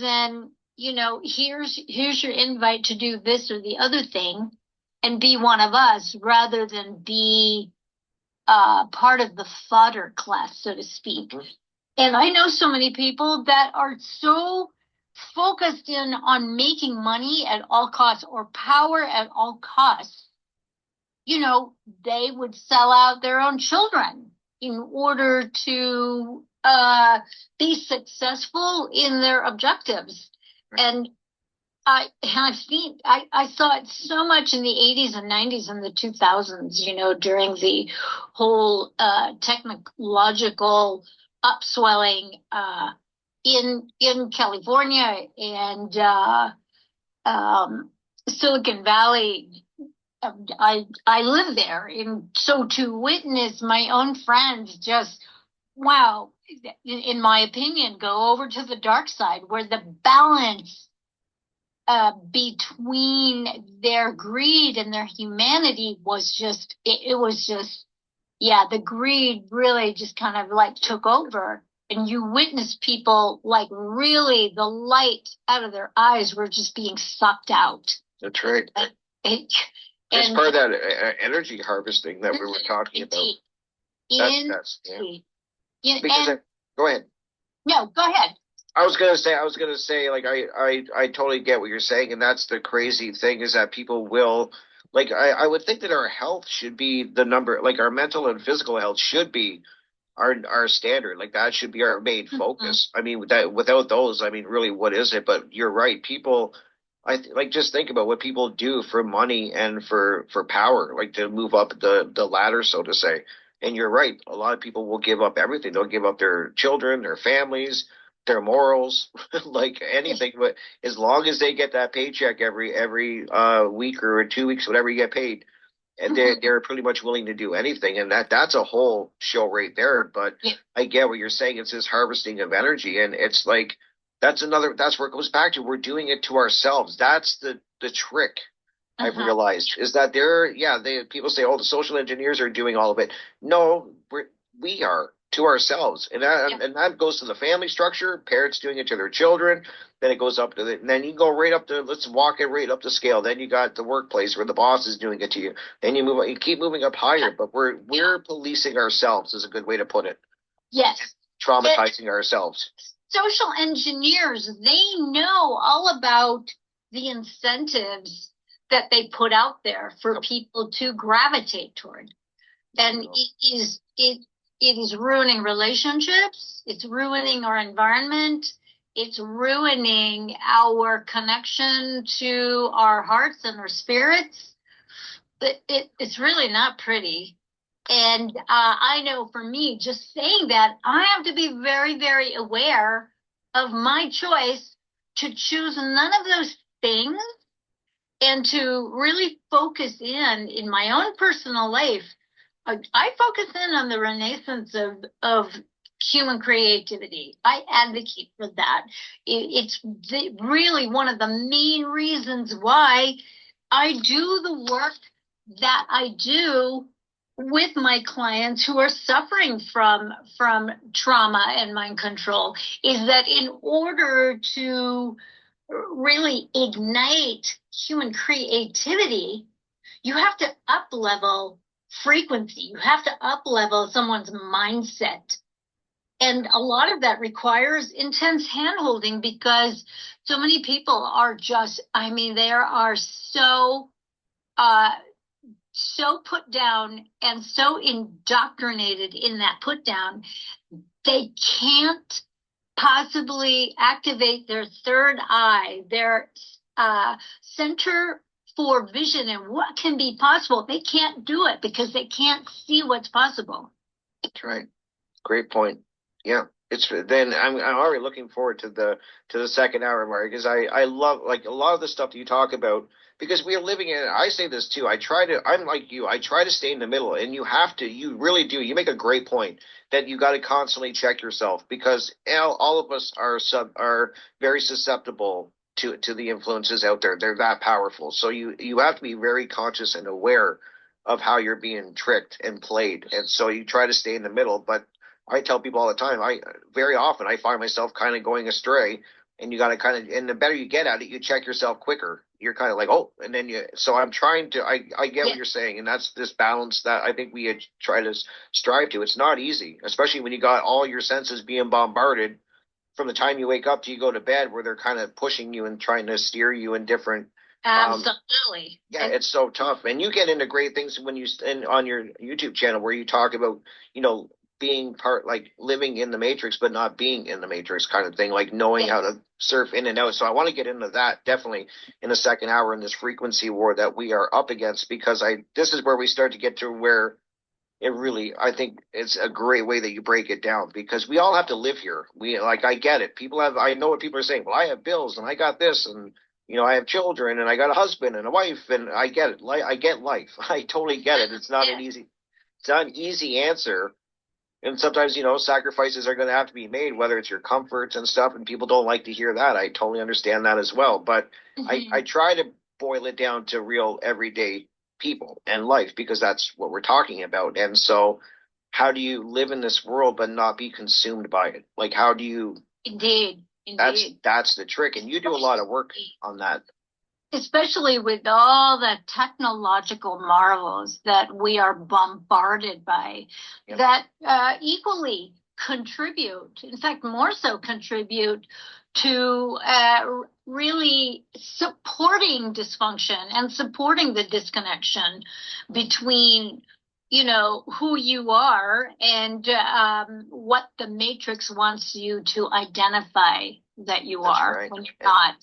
then, here's your invite to do this or the other thing and be one of us, rather than be part of the fodder class, so to speak. And I know so many people that are so focused in on making money at all costs or power at all costs. They would sell out their own children in order to be successful in their objectives. And I saw it so much in the 80s and 90s and the 2000s, during the whole technological upswelling in California and Silicon Valley. I live there, and so to witness my own friends just, wow, in my opinion, go over to the dark side, where the balance between their greed and their humanity was just, it was just, yeah, the greed really just kind of like took over. And you witness people like really the light out of their eyes were just being sucked out. That's right. It, It's part of that energy harvesting that we were talking about. That's yeah. Because go ahead. No, go ahead. I was gonna say, like, I totally get what you're saying, and that's the crazy thing is that people will, like, I would think that our health should be the number, like, our mental and physical health should be our standard, like that should be our main focus. I mean, without those, I mean, really, what is it? But you're right, people. Like just think about what people do for money and for power, like to move up the ladder, so to say. And you're right, a lot of people will give up everything. They'll give up their children, their families, their morals, like anything. But as long as they get that paycheck every week or 2 weeks, whatever you get paid, and they're pretty much willing to do anything. And that's a whole show right there. But I get what you're saying. It's this harvesting of energy, and it's like that's where it goes back to. We're doing it to ourselves. That's the trick. I've realized is that people say, oh, the social engineers are doing all of it. No, we are to ourselves, and that goes to the family structure. Parents doing it to their children. Then it goes up to and then you go right up to, let's walk it right up the scale. Then you got the workplace where the boss is doing it to you. Then you keep moving up higher. But we're policing ourselves is a good way to put it. Yes, traumatizing ourselves. Social engineers, they know all about the incentives that they put out there for people to gravitate toward, and it is ruining relationships. It's ruining our environment. It's ruining our connection to our hearts and our spirits. It's really not pretty. And I know for me, just saying that, I have to be very, very aware of my choice to choose none of those things and to really focus in my own personal life. I focus in on the renaissance of human creativity. I advocate for that. It's really one of the main reasons why I do the work that I do with my clients who are suffering from trauma and mind control, is that in order to really ignite human creativity, you have to up level frequency. You have to up level someone's mindset. And a lot of that requires intense handholding because so many people are just, I mean, they are so put down and so indoctrinated in that put down, they can't possibly activate their third eye, their center for vision and what can be possible. They can't do it because they can't see what's possible. That's right. Great point. Yeah. Then I'm already looking forward to the second hour, Mark, because I love, like, a lot of the stuff that you talk about, because we are living in, I say this too, I'm like you, I try to stay in the middle, and you really do. You make a great point that you got to constantly check yourself, because all of us are very susceptible to the influences out there. They're that powerful. So you have to be very conscious and aware of how you're being tricked and played. And so you try to stay in the middle, but I tell people all the time, very often I find myself kind of going astray, and you got to and the better you get at it, you check yourself quicker. You're kind of like, oh, and then so I'm trying to, I get what you're saying. And that's this balance that I think we try to strive to. It's not easy, especially when you got all your senses being bombarded from the time you wake up till you go to bed, where they're kind of pushing you and trying to steer you in different. Absolutely. It's so tough. And you get into great things when on your YouTube channel where you talk about, being like living in the matrix, but not being in the matrix kind of thing, like knowing how to surf in and out. So I want to get into that definitely in the second hour in this frequency war that we are up against, because this is where we start to get to where it really, I think it's a great way that you break it down, because we all have to live here. I get it. I know what people are saying. Well, I have bills and I got this, and I have children and I got a husband and a wife, and I get it. I get life. I totally get it. It's not an easy answer. And sometimes, you know, sacrifices are going to have to be made, whether it's your comforts and stuff, and people don't like to hear that. I totally understand that as well. But I try to boil it down to real everyday people and life because that's what we're talking about. And so, how do you live in this world but not be consumed by it? Like, how do you? Indeed. That's the trick. And you do a lot of work on that. Especially with all the technological marvels that we are bombarded by, that equally contribute, in fact, more so contribute to really supporting dysfunction and supporting the disconnection between, you know, who you are and what the matrix wants you to identify that you are when you're not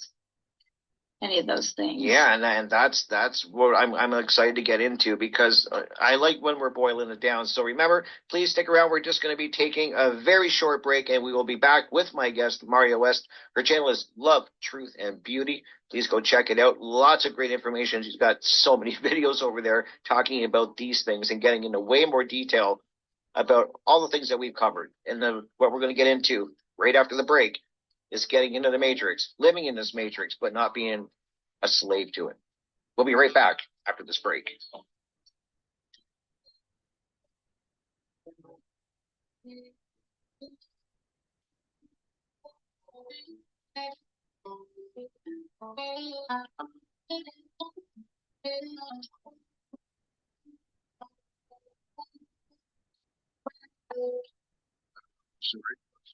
any of those things. Yeah, and that's what I'm excited to get into because I like when we're boiling it down. So remember, please stick around. We're just going to be taking a very short break, and we will be back with my guest, Marja West. Her channel is Love, Truth, and Beauty. Please go check it out. Lots of great information. She's got so many videos over there talking about these things and getting into way more detail about all the things that we've covered. And then what we're going to get into right after the break is getting into the matrix, living in this matrix, but not being a slave to it. We'll be right back after this break.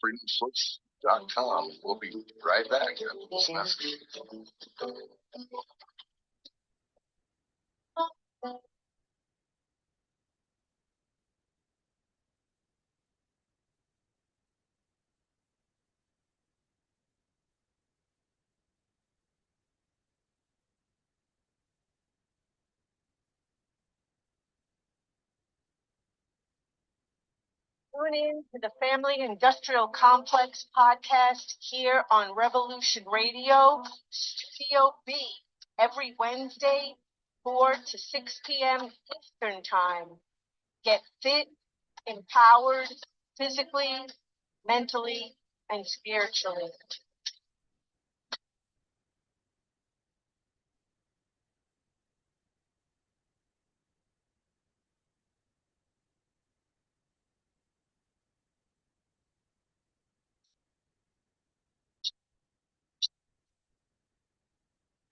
FreedomSwitch.com. We'll be right back after this message. Tune in to the Family Industrial Complex podcast here on Revolution Radio, Studio B, every Wednesday, 4 to 6 p.m. Eastern Time. Get fit, empowered, physically, mentally, and spiritually.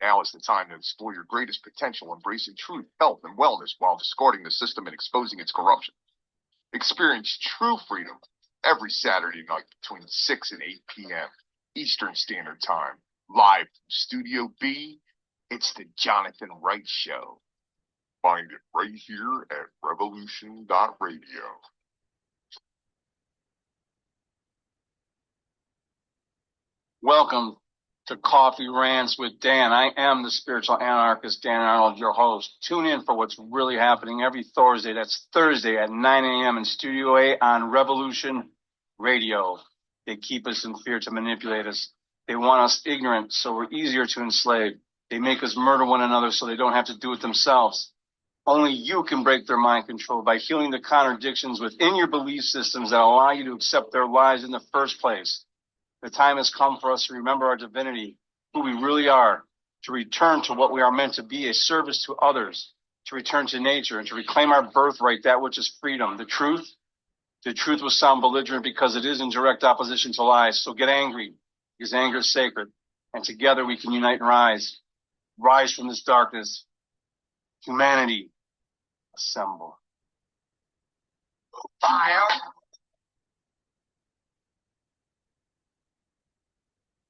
Now is the time to explore your greatest potential, embracing truth, health, and wellness while discarding the system and exposing its corruption. Experience true freedom every Saturday night between 6 and 8 p.m. Eastern Standard Time. Live from Studio B, it's the Jonathan Wright Show. Find it right here at revolution.radio. Welcome to Coffee Rants with Dan. I am the spiritual anarchist, Dan Arnold, your host. Tune in for what's really happening every Thursday. That's Thursday at 9 a.m. in Studio A on Revolution Radio. They keep us in fear to manipulate us. They want us ignorant so we're easier to enslave. They make us murder one another so they don't have to do it themselves. Only you can break their mind control by healing the contradictions within your belief systems that allow you to accept their lies in the first place. The time has come for us to remember our divinity, who we really are, to return to what we are meant to be, a service to others, to return to nature, and to reclaim our birthright, that which is freedom. The truth will sound belligerent because it is in direct opposition to lies. So get angry, because anger is sacred, and together we can unite and rise. Rise from this darkness. Humanity, assemble. Fire!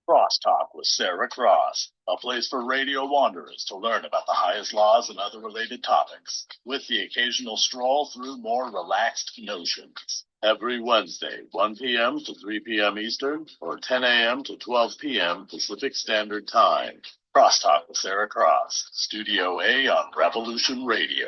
Crosstalk with Sarah Cross, a place for radio wanderers to learn about the highest laws and other related topics, with the occasional stroll through more relaxed notions. Every Wednesday, 1 p.m. to 3 p.m. Eastern, or 10 a.m. to 12 p.m. Pacific Standard Time. Crosstalk with Sarah Cross, Studio A on Revolution Radio.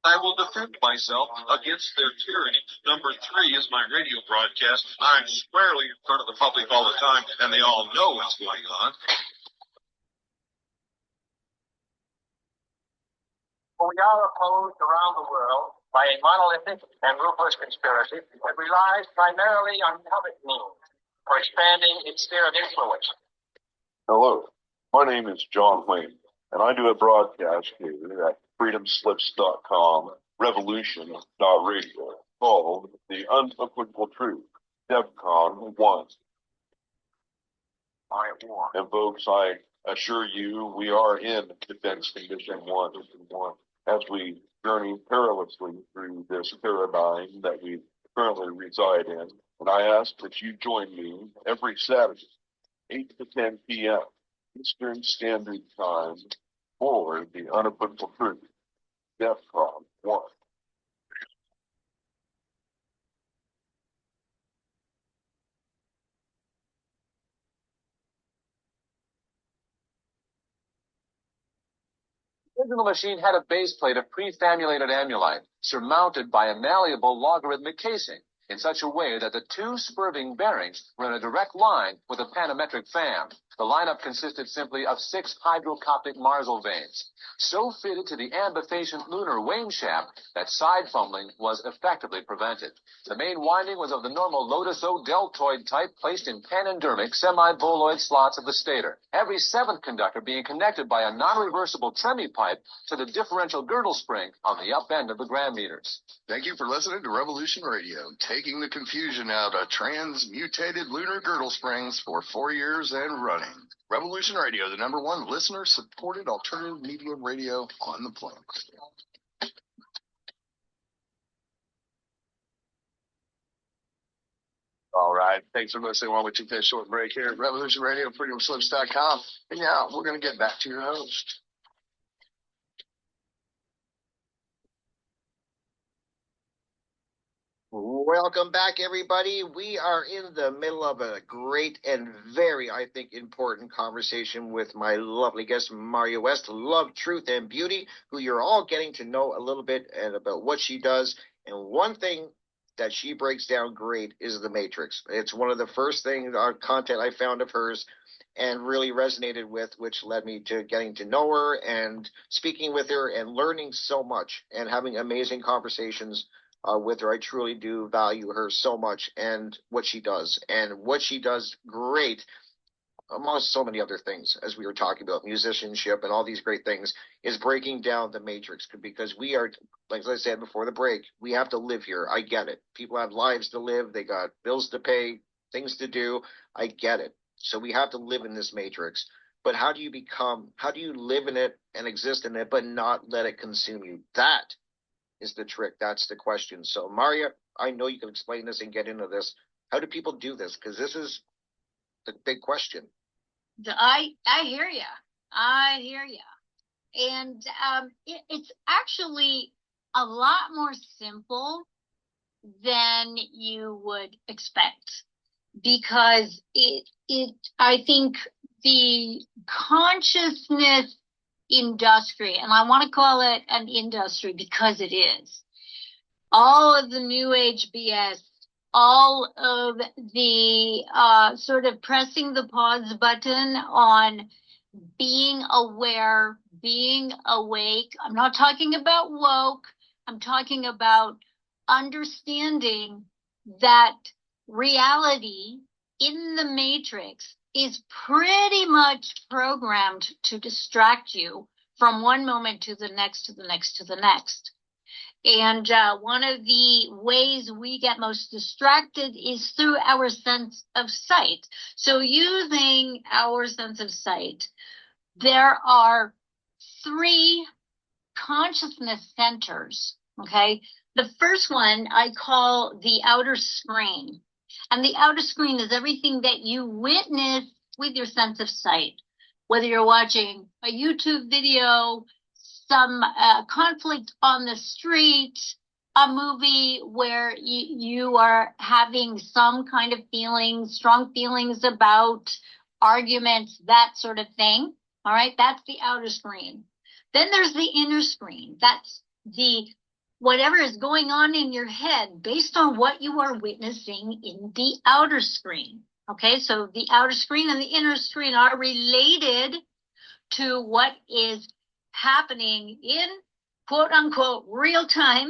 I will defend myself against their tyranny. Number 3 is my radio broadcast. I'm squarely in front of the public all the time, and they all know what's going on. We are opposed around the world by a monolithic and ruthless conspiracy that relies primarily on public means for expanding its sphere of influence. Hello, my name is John Wayne, and I do a broadcast here at freedomslips.com, revolution.radio, called The Unequivocal Truth, DEFCON 1. And folks, I assure you, we are in Defense Condition 1 as we journey perilously through this paradigm that we currently reside in. And I ask that you join me every Saturday, 8 to 10 p.m. Eastern Standard Time for The Unequivocal Truth, DEFCON 1. The original machine had a base plate of prefamulated amulite surmounted by a malleable logarithmic casing in such a way that the two spurving bearings were in a direct line with a panometric fan. The lineup consisted simply of 6 hydrocoptic marsal vanes, so fitted to the ambifacient lunar wane shaft that side fumbling was effectively prevented. The main winding was of the normal Lotus-O deltoid type placed in panendermic semi-boloid slots of the stator, every 7th conductor being connected by a non-reversible tremie pipe to the differential girdle spring on the up end of the gram meters. Thank you for listening to Revolution Radio, taking the confusion out of transmutated lunar girdle springs for 4 years and running. Revolution Radio, the #1 listener-supported alternative media radio on the planet. All right. Thanks for listening while we take that short break here at Revolution Radio, freedomslips.com. And now we're going to get back to your host. Welcome back, everybody. We are in the middle of a great and very, I think, important conversation with my lovely guest, Marja West, Love, Truth, and Beauty, who you're all getting to know a little bit and about what she does. And one thing that she breaks down great is the Matrix. It's one of the first things, content I found of hers and really resonated with, which led me to getting to know her and speaking with her and learning so much and having amazing conversations with her. I truly do value her so much and what she does. And what she does great, amongst so many other things, as we were talking about, musicianship and all these great things, is breaking down the matrix. Because we are, like I said before the break, we have to live here. I get it. People have lives to live. They got bills to pay, things to do. I get it. So we have to live in this matrix. But how do you live in it and exist in it, but not let it consume you? That is the trick. That's the question. So, Marja, I know you can explain this and get into this. How do people do this? Because this is the big question. I hear you. I hear you. And it's actually a lot more simple than you would expect, because I think the consciousness industry, and I want to call it an industry because it is, all of the new age BS, all of the sort of pressing the pause button on being aware, being awake. I'm not talking about woke. I'm talking about understanding that reality in the matrix is pretty much programmed to distract you from one moment to the next, to the next, to the next. And one of the ways we get most distracted is through our sense of sight. So using our sense of sight, there are 3 consciousness centers, okay? The first one I call the outer screen. And the outer screen is everything that you witness with your sense of sight, whether you're watching a YouTube video, some conflict on the street, a movie where you are having some kind of feelings, strong feelings about arguments, that sort of thing. All right, that's the outer screen. Then there's the inner screen. That's the whatever is going on in your head based on what you are witnessing in the outer screen. Okay, so the outer screen and the inner screen are related to what is happening in quote unquote real time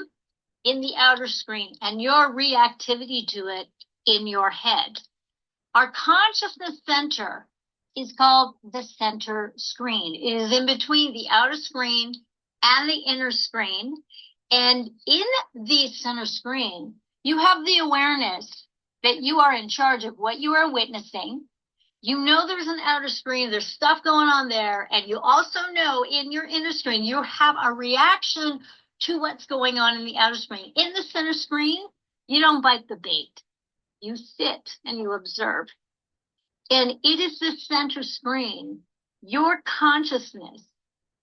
in the outer screen and your reactivity to it in your head. Our consciousness center is called the center screen. It is in between the outer screen and the inner screen. And in the center screen, you have the awareness that you are in charge of what you are witnessing. You know there's an outer screen, there's stuff going on there, and you also know in your inner screen, you have a reaction to what's going on in the outer screen. In the center screen, you don't bite the bait. You sit and you observe. And it is the center screen, your consciousness,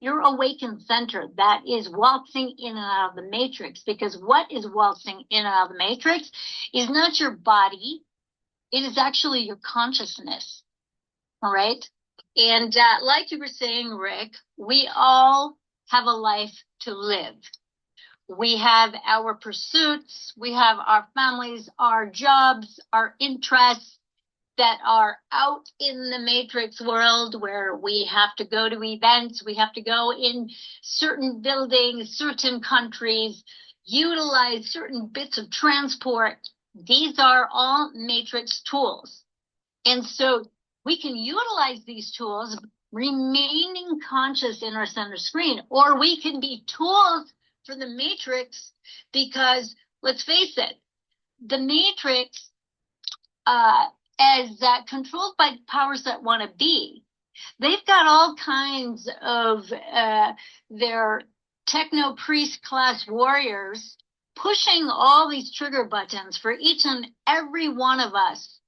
your awakened center that is waltzing in and out of the matrix. Because what is waltzing in and out of the matrix is not your body. It is actually your consciousness. All right. And like you were saying, Rick, we all have a life to live. We have our pursuits. We have our families, our jobs, our interests that are out in the matrix world where we have to go to events. We have to go in certain buildings, certain countries, utilize certain bits of transport. These are all matrix tools. And so we can utilize these tools remaining conscious in our center screen, or we can be tools for the matrix because, let's face it, the matrix, as controlled by powers that want to be, they've got all kinds of their techno priest class warriors pushing all these trigger buttons for each and every one of us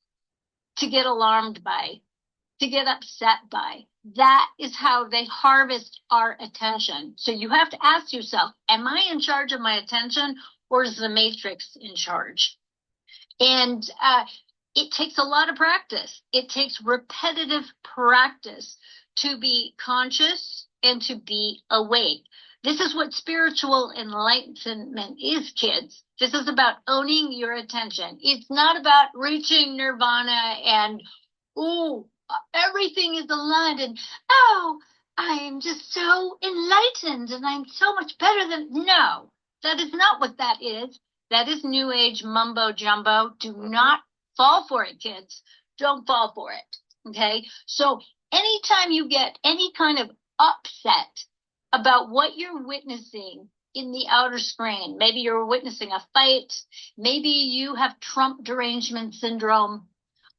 to get alarmed by, to get upset by. That is how they harvest our attention. So you have to ask yourself, am I in charge of my attention, or is the matrix in charge? And it takes a lot of practice. It takes repetitive practice to be conscious and to be awake. This is what spiritual enlightenment is, kids. This is about owning your attention. It's not about reaching nirvana and, oh, everything is aligned and, oh, I am just so enlightened and I'm so much better than. No, that is not what that is. That is new age mumbo jumbo. Do not fall for it, kids. Don't fall for it. Okay. So anytime you get any kind of upset about what you're witnessing in the outer screen, maybe you're witnessing a fight, maybe you have Trump derangement syndrome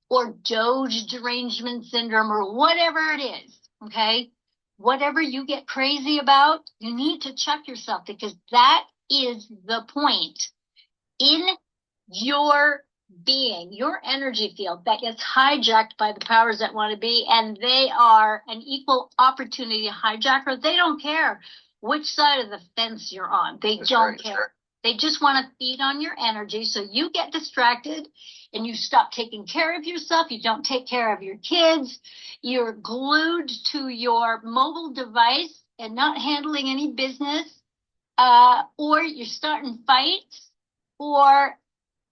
or Doge derangement syndrome or whatever it is. Okay. Whatever you get crazy about, you need to check yourself, because that is the point in your being, your energy field, that gets hijacked by the powers that want to be, and they are an equal opportunity hijacker. They don't care which side of the fence you're on. They don't care. Sure. They just want to feed on your energy, so you get distracted and you stop taking care of yourself. You don't take care of your kids. You're glued to your mobile device and not handling any business, or you're starting fights, or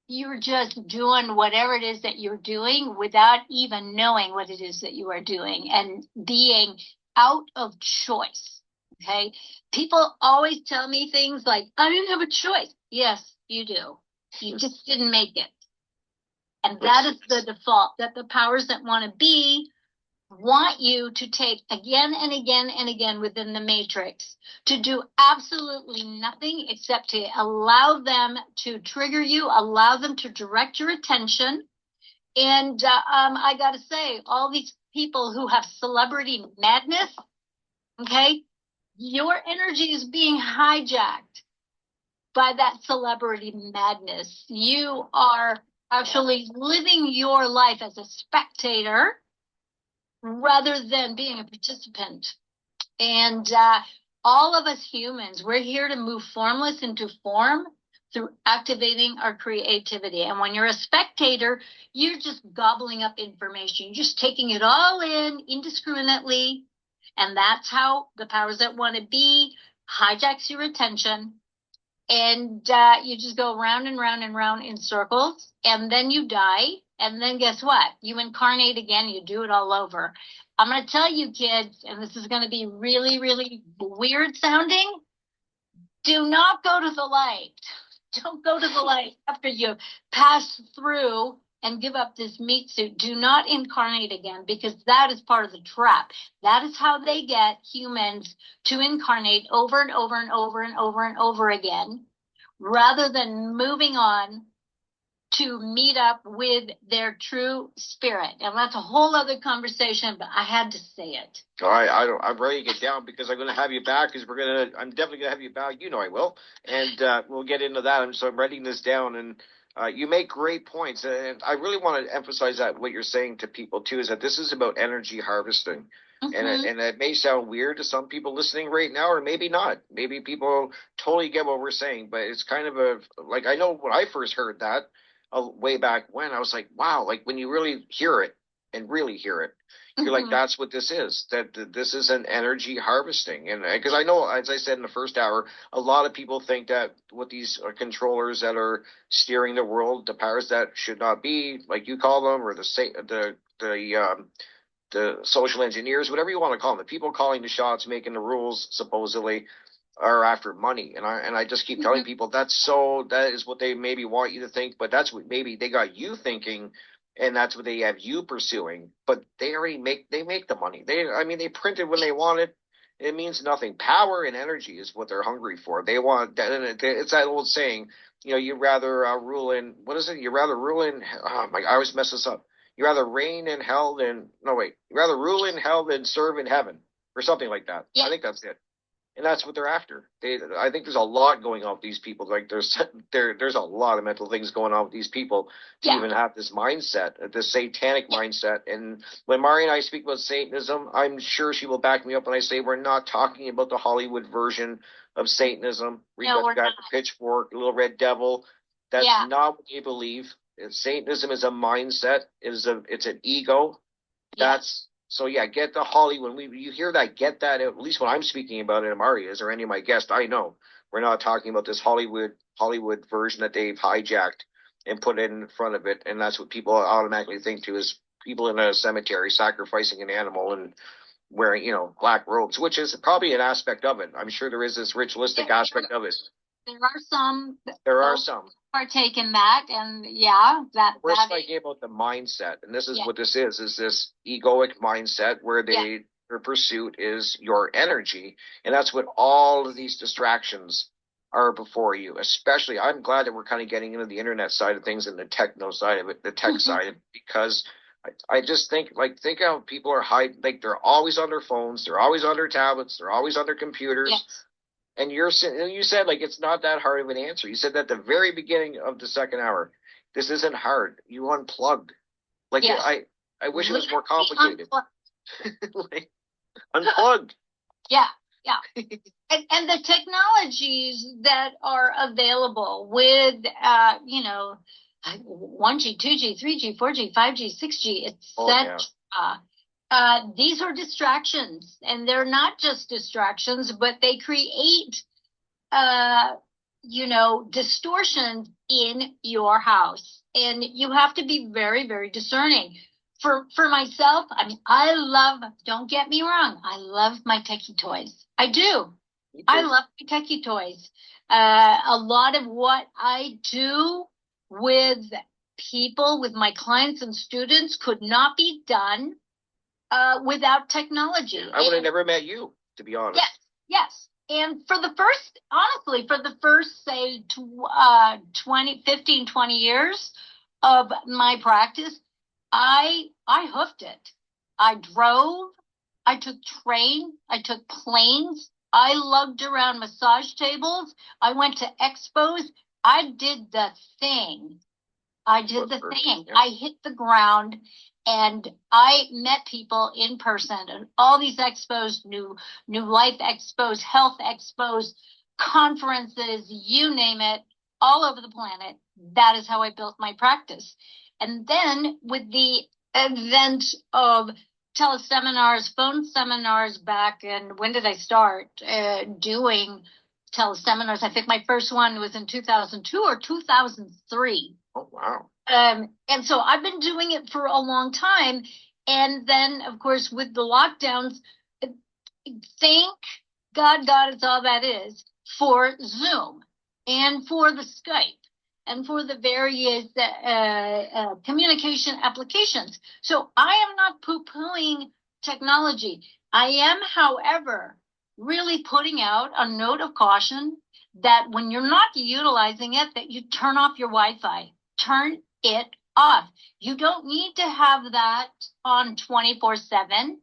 you're just doing whatever it is that you're doing without even knowing what it is that you are doing and being out of choice. Okay. People always tell me things like, I didn't have a choice. Yes, you do. You just didn't make it. And that is the default that the powers that want to be want you to take again and again and again within the matrix, to do absolutely nothing except to allow them to trigger you, allow them to direct your attention. And I got to say, all these people who have celebrity madness, okay, your energy is being hijacked by that celebrity madness. You are actually living your life as a spectator rather than being a participant. And all of us humans, we're here to move formless into form through activating our creativity. And when you're a spectator, you're just gobbling up information. You're just taking it all in indiscriminately. And that's how the powers that want to be hijacks your attention. And you just go round and round and round in circles, and then you die. And then guess what? You incarnate again. You do it all over. I'm going to tell you, kids, and this is going to be really, really weird sounding. Do not go to the light. Don't go to the light after you pass through and give up this meat suit. Do not incarnate again, because that is part of the trap. That is how they get humans to incarnate over and over and over and over and over again, rather than moving on to meet up with their true spirit. And that's a whole other conversation, but I had to say it. All right, I'm ready to get down, because I'm going to have you back, because I'm definitely going to have you back. You know I will. And we'll get into that. So I'm writing this down, and you make great points. And I really want to emphasize that what you're saying to people too, is that this is about energy harvesting. Mm-hmm. And it may sound weird to some people listening right now, or maybe not. Maybe people totally get what we're saying, but it's kind of like, I know when I first heard that, way back when, I was like, wow, like when you really hear it and really hear it, you're like, that's what this is, that this is an energy harvesting. And because I know, as I said in the first hour, a lot of people think that with these controllers that are steering the world, the powers that should not be, like you call them, or the social engineers, whatever you want to call them, the people calling the shots, making the rules, supposedly, are after money. And I just keep telling people that is what they maybe want you to think, but that's what maybe they got you thinking, and that's what they have you pursuing. But they already make the money. They print it when they want it. It means nothing. Power and energy is what they're hungry for. They want that. And it's that old saying, you rather rule in, what is it? You rather rule in, I always mess this up. You rather reign in hell than, no wait, you rather rule in hell than serve in heaven, or something like that. Yeah. I think that's it. And that's what they're after. I think there's a lot going on with these people. Like there's a lot of mental things going on with these people to even have this mindset, this satanic mindset. And when Marja and I speak about Satanism, I'm sure she will back me up when I say we're not talking about the Hollywood version of Satanism. We got the pitchfork, the little red devil. That's not what they believe. Satanism is a mindset. It's an ego. So get the Hollywood. When you hear that, get that. At least when I'm speaking about it, Marja's or any of my guests, I know we're not talking about this Hollywood version that they've hijacked and put in front of it, and that's what people automatically think to, is people in a cemetery sacrificing an animal and wearing black robes, which is probably an aspect of it. I'm sure there is this ritualistic aspect of it. There are some partake in that, and we're speaking about the mindset, and this is what this is this egoic mindset where their pursuit is your energy, and that's what all of these distractions are before you. Especially, I'm glad that we're kind of getting into the internet side of things and the techno side of it, the tech side of it, because I just think how people are they're always on their phones, they're always on their tablets, they're always on their computers. Yes. And you said it's not that hard of an answer. You said that at the very beginning of the second hour. This isn't hard. You unplug. I wish it was more complicated. Unplug. Yeah. and the technologies that are available with 1G, 2G, 3G, 4G, 5G, 6G, etc. These are distractions, and they're not just distractions, but they create, distortions in your house, and you have to be very, very discerning. For myself, don't get me wrong, I love my techie toys. I do. I love my techie toys. A lot of what I do with people, with my clients and students, could not be done without technology. I would have never met you, to be honest. Yes. And for the first, say, 15, 20 years of my practice, I hoofed it. I drove, I took train, I took planes, I lugged around massage tables, I went to expos, I did the thing. Yeah. I hit the ground, and I met people in person and all these expos, new life expos, health expos, conferences, you name it, all over the planet. That is how I built my practice. And then with the advent of teleseminars, phone seminars back, and when did I start doing teleseminars. I think my first one was in 2002 or 2003. Oh, wow. And so I've been doing it for a long time. And then, of course, with the lockdowns, thank God it's all that is for Zoom and for the Skype and for the various communication applications. So I am not poo-pooing technology. I am, however, really putting out a note of caution that when you're not utilizing it, that you turn off your Wi-Fi. Turn it off. You don't need to have that on 24/7.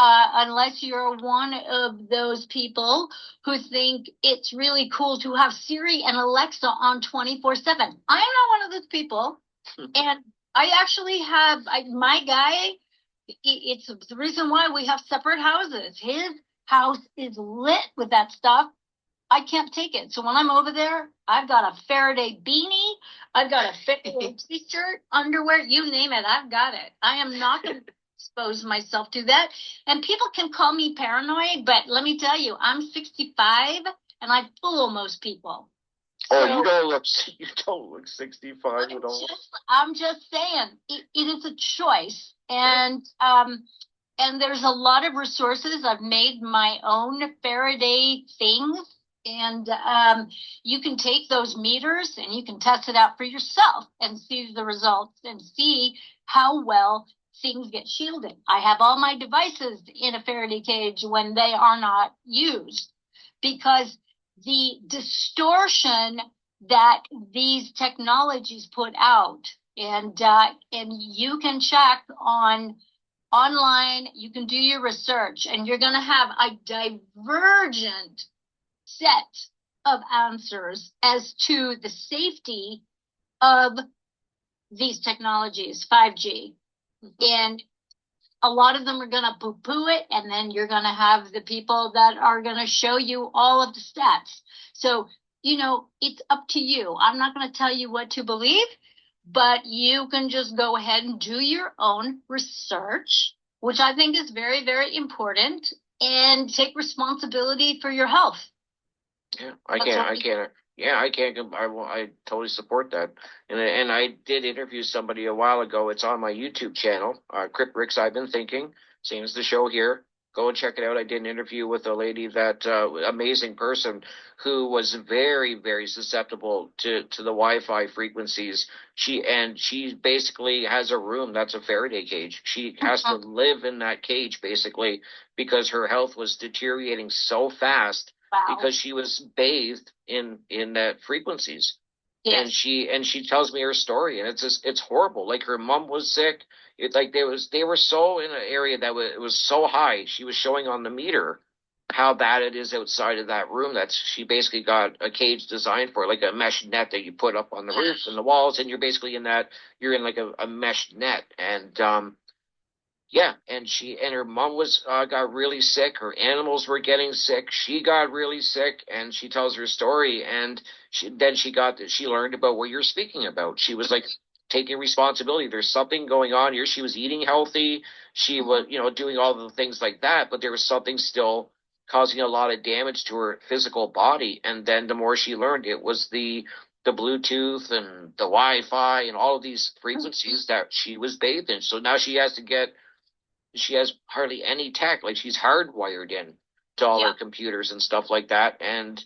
Unless you're one of those people who think it's really cool to have Siri and Alexa on 24/7. I am not one of those people. And I actually have my guy. It's the reason why we have separate houses. His house is lit with that stuff. I can't take it. So when I'm over there, I've got a Faraday beanie. I've got a Faraday t-shirt, underwear, you name it. I've got it. I am not going to expose myself to that. And people can call me paranoid, but let me tell you, I'm 65 and I fool most people. Oh, So, you don't look 65 at all. I'm just saying, it is a choice. And there's a lot of resources. I've made my own Faraday things. And you can take those meters and you can test it out for yourself and see the results and see how well things get shielded. I have all my devices in a Faraday cage when they are not used, because the distortion that these technologies put out, and you can check online, you can do your research, and you're going to have a divergent set of answers as to the safety of these technologies, 5G. And a lot of them are going to poo-poo it, and then you're going to have the people that are going to show you all of the stats. So, it's up to you. I'm not going to tell you what to believe, but you can just go ahead and do your own research, which I think is very, very important, and take responsibility for your health. Yeah, I totally support that. And I did interview somebody a while ago. It's on my YouTube channel, Crypt. I've been thinking, same as the show here. Go and check it out. I did an interview with a lady that, amazing person who was very, very susceptible to the Wi-Fi frequencies. She basically has a room that's a Faraday cage. She has to live in that cage basically because her health was deteriorating so fast. Wow. Because she was bathed in that frequencies. Yes. And she tells me her story, and it's horrible. Like, her mom was sick. They were so in an area that it was so high. She was showing on the meter how bad it is outside of that room. She basically got a cage designed for, like a mesh net that you put up on the roof and the walls, and you're basically you're in like a mesh net. And yeah, and her mom got really sick. Her animals were getting sick. She got really sick, and she tells her story. And she learned about what you're speaking about. She was like taking responsibility. There's something going on here. She was eating healthy. She was, doing all the things like that, but there was something still causing a lot of damage to her physical body. And then the more she learned, it was the Bluetooth and the Wi-Fi and all of these frequencies that she was bathed in. So now she has hardly any tech. Like, she's hardwired in to all her computers and stuff like that. And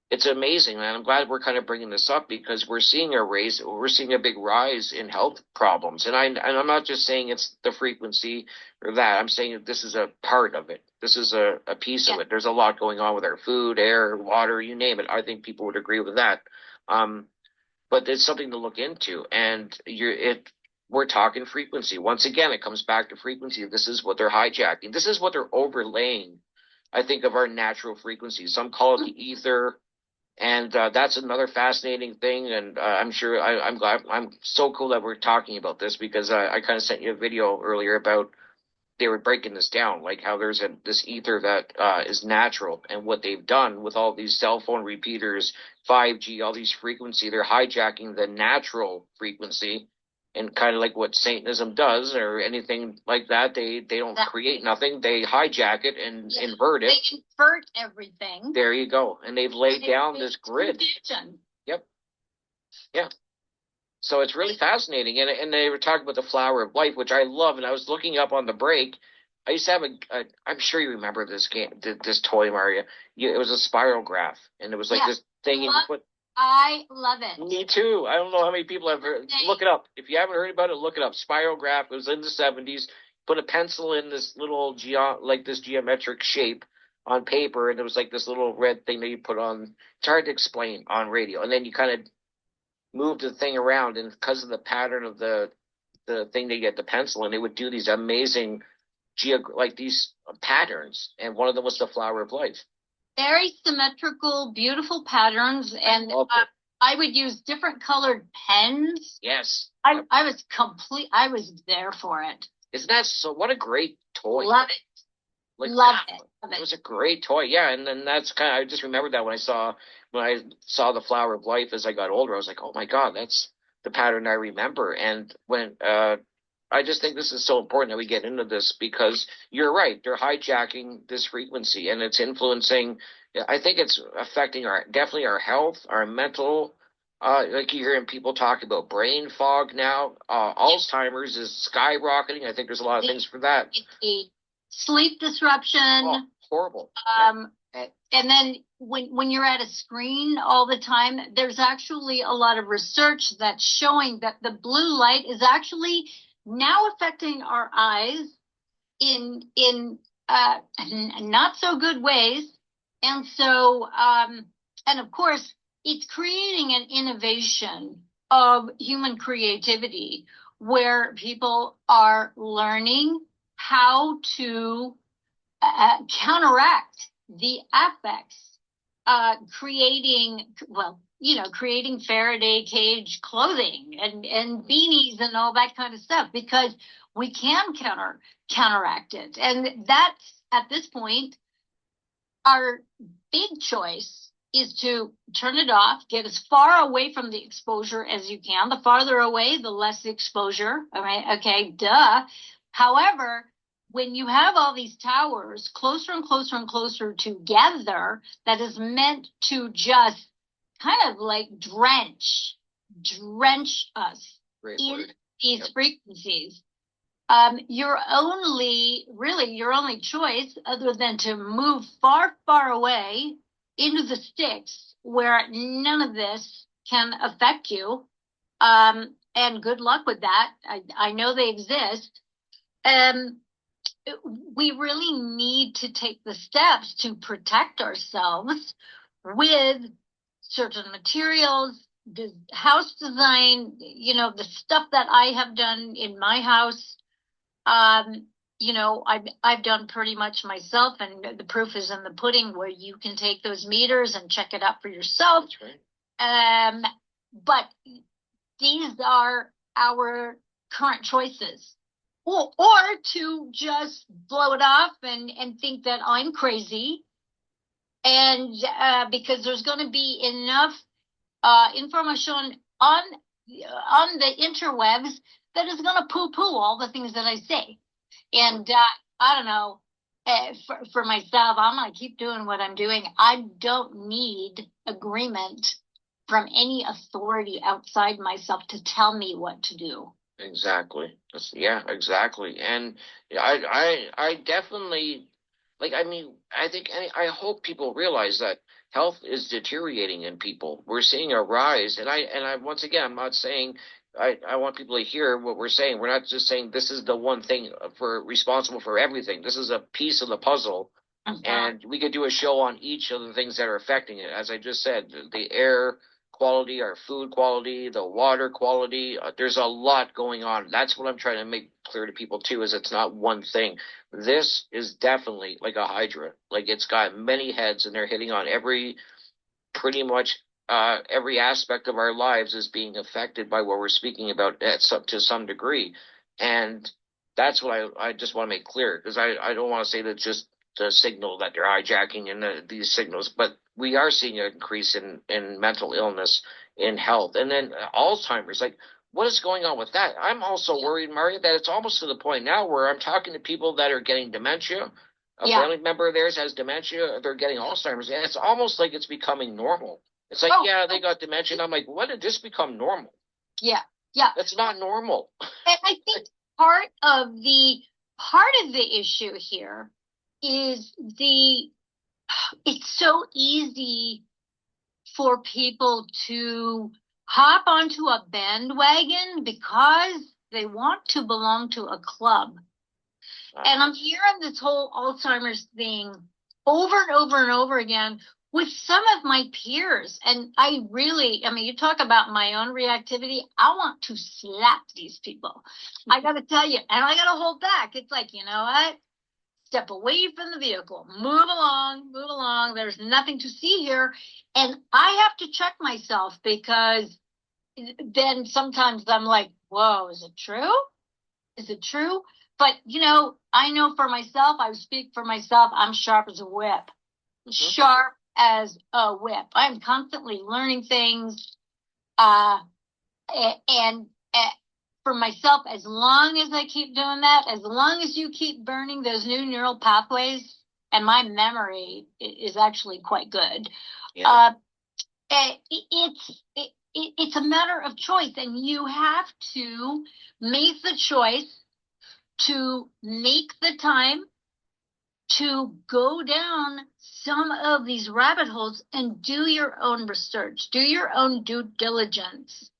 it's amazing, man. I'm glad we're kind of bringing this up because we're seeing a big rise in health problems. And I'm not just saying it's the frequency or that. I'm saying that this is a part of it. This is a piece of it. There's a lot going on with our food, air, water, you name it. I think people would agree with that. But it's something to look into. And we're talking frequency. Once again, it comes back to frequency. This is what they're hijacking. This is what they're overlaying, I think, of our natural frequencies. Some call it the ether, and that's another fascinating thing. And I'm sure I'm glad. I'm so cool that we're talking about this because I kind of sent you a video earlier about they were breaking this down, like how there's this ether that is natural, and what they've done with all these cell phone repeaters, 5G, all these frequency, they're hijacking the natural frequency And kind of like what Satanism does or anything like that, they don't create nothing. They hijack it and invert it. They invert everything. There you go. And they've laid down this grid. Confusion. Yep. Yeah. So it's really fascinating. And they were talking about the flower of life, which I love. And I was looking up on the break. I used to have I'm sure you remember this game, this toy, Marja. It was a spiral graph. And it was like this thing you put. I love it. Me too. I don't know how many people have heard. Look it up. If you haven't heard about it, look it up. Spiral graph. It was in the 70s. Put a pencil in this little this geometric shape on paper, and it was like this little red thing that you put on. It's hard to explain on radio. And then you kind of moved the thing around, and because of the pattern of the thing they get the pencil, and it would do these amazing these patterns. And one of them was the flower of life. Very symmetrical, beautiful patterns, and I would use different colored pens. Yes. I was there for it. Isn't that so? What a great toy. Love it. Love it. It was a great toy. Yeah. And then that's I just remembered that when I saw the flower of life as I got older, I was like, oh my God, that's the pattern I remember. And when, I just think this is so important that we get into this because you're right. They're hijacking this frequency and it's influencing. I think it's affecting definitely our health, our mental. Like you're hearing people talk about brain fog now. Alzheimer's is skyrocketing. I think there's a lot of things for that. Sleep disruption. Oh, horrible. And then when you're at a screen all the time, there's actually a lot of research that's showing that the blue light is actually now affecting our eyes in not so good ways. And so, and of course, it's creating an innovation of human creativity where people are learning how to counteract the effects, creating Faraday cage clothing and beanies and all that kind of stuff, because we can counteract it. And that's, at this point, our big choice is to turn it off, get as far away from the exposure as you can. The farther away, the less exposure. All right, okay, duh. However, when you have all these towers closer and closer and closer together, that is meant to just kind of like drench us in these frequencies. Your only choice, other than to move far, far away into the sticks where none of this can affect you, and good luck with that. I know they exist. We really need to take the steps to protect ourselves with certain materials, house design, the stuff that I have done in my house. I've done pretty much myself, and the proof is in the pudding, where you can take those meters and check it out for yourself. That's right. But these are our current choices. Or to just blow it off and think that I'm crazy. And because there's going to be enough information on the interwebs that is going to poo-poo all the things that I say. And I don't know, for myself, I'm going to keep doing what I'm doing. I don't need agreement from any authority outside myself to tell me what to do. Exactly. Yeah, exactly. And I definitely, I hope people realize that health is deteriorating in people. We're seeing a rise. And I once again, I'm not saying, I want people to hear what we're saying. We're not just saying this is the one thing responsible for everything. This is a piece of the puzzle. Mm-hmm. And we could do a show on each of the things that are affecting it. As I just said, the air quality, our food quality, the water quality. There's a lot going on. That's what I'm trying to make clear to people too, is it's not one thing. This is definitely like a hydra. Like, it's got many heads, and they're hitting on pretty much every aspect of our lives is being affected by what we're speaking about to some degree. And that's what I just want to make clear, because I don't want to say that just the signal that they're hijacking and these signals, but we are seeing an increase in mental illness, in health. And then Alzheimer's, like, what is going on with that? I'm also worried, Marja, that it's almost to the point now where I'm talking to people that are getting dementia. A family member of theirs has dementia. They're getting Alzheimer's. And it's almost like it's becoming normal. It's like, yeah, they got dementia. And I'm like, when did this become normal? Yeah. That's not normal. And I think part of the issue here is it's so easy for people to hop onto a bandwagon because they want to belong to a club. And I'm hearing this whole Alzheimer's thing over and over and over again with some of my peers. And you talk about my own reactivity. I want to slap these people. I got to tell you, and I got to hold back. It's like, you know what? Step away from the vehicle, move along. There's nothing to see here. And I have to check myself because then sometimes I'm like, whoa, is it true? Is it true? But, I know for myself, I speak for myself, I'm sharp as a whip. Sharp as a whip. I'm constantly learning things. And for myself, as long as I keep doing that, as long as you keep burning those new neural pathways, and my memory is actually quite good, it's a matter of choice, and you have to make the choice to make the time to go down some of these rabbit holes and do your own research, do your own due diligence,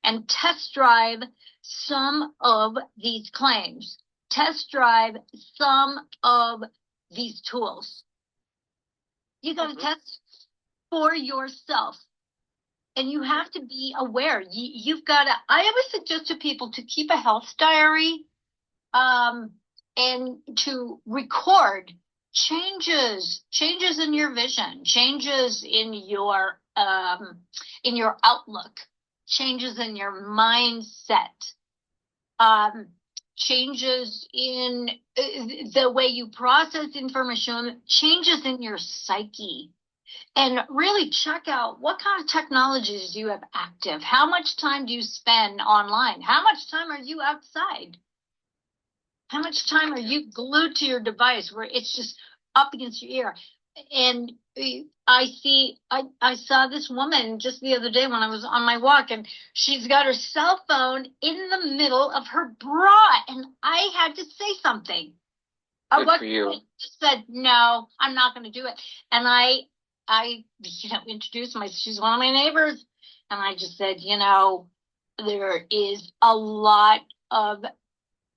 and test drive some of these claims, test drive some of these tools. You got to test for yourself. And you have to be aware. You've got to, I always suggest to people to keep a health diary, and to record changes in your vision, changes in your outlook, changes in your mindset, changes in the way you process information, changes in your psyche. And really check out what kind of technologies do you have active? How much time do you spend online? How much time are you outside? How much time are you glued to your device where it's just up against your ear? And I saw this woman just the other day when I was on my walk, and she's got her cell phone in the middle of her bra, and I had to say something. Good for you. Just said, no, I'm not going to do it. And I introduced myself. She's one of my neighbors. And I just said, there is a lot of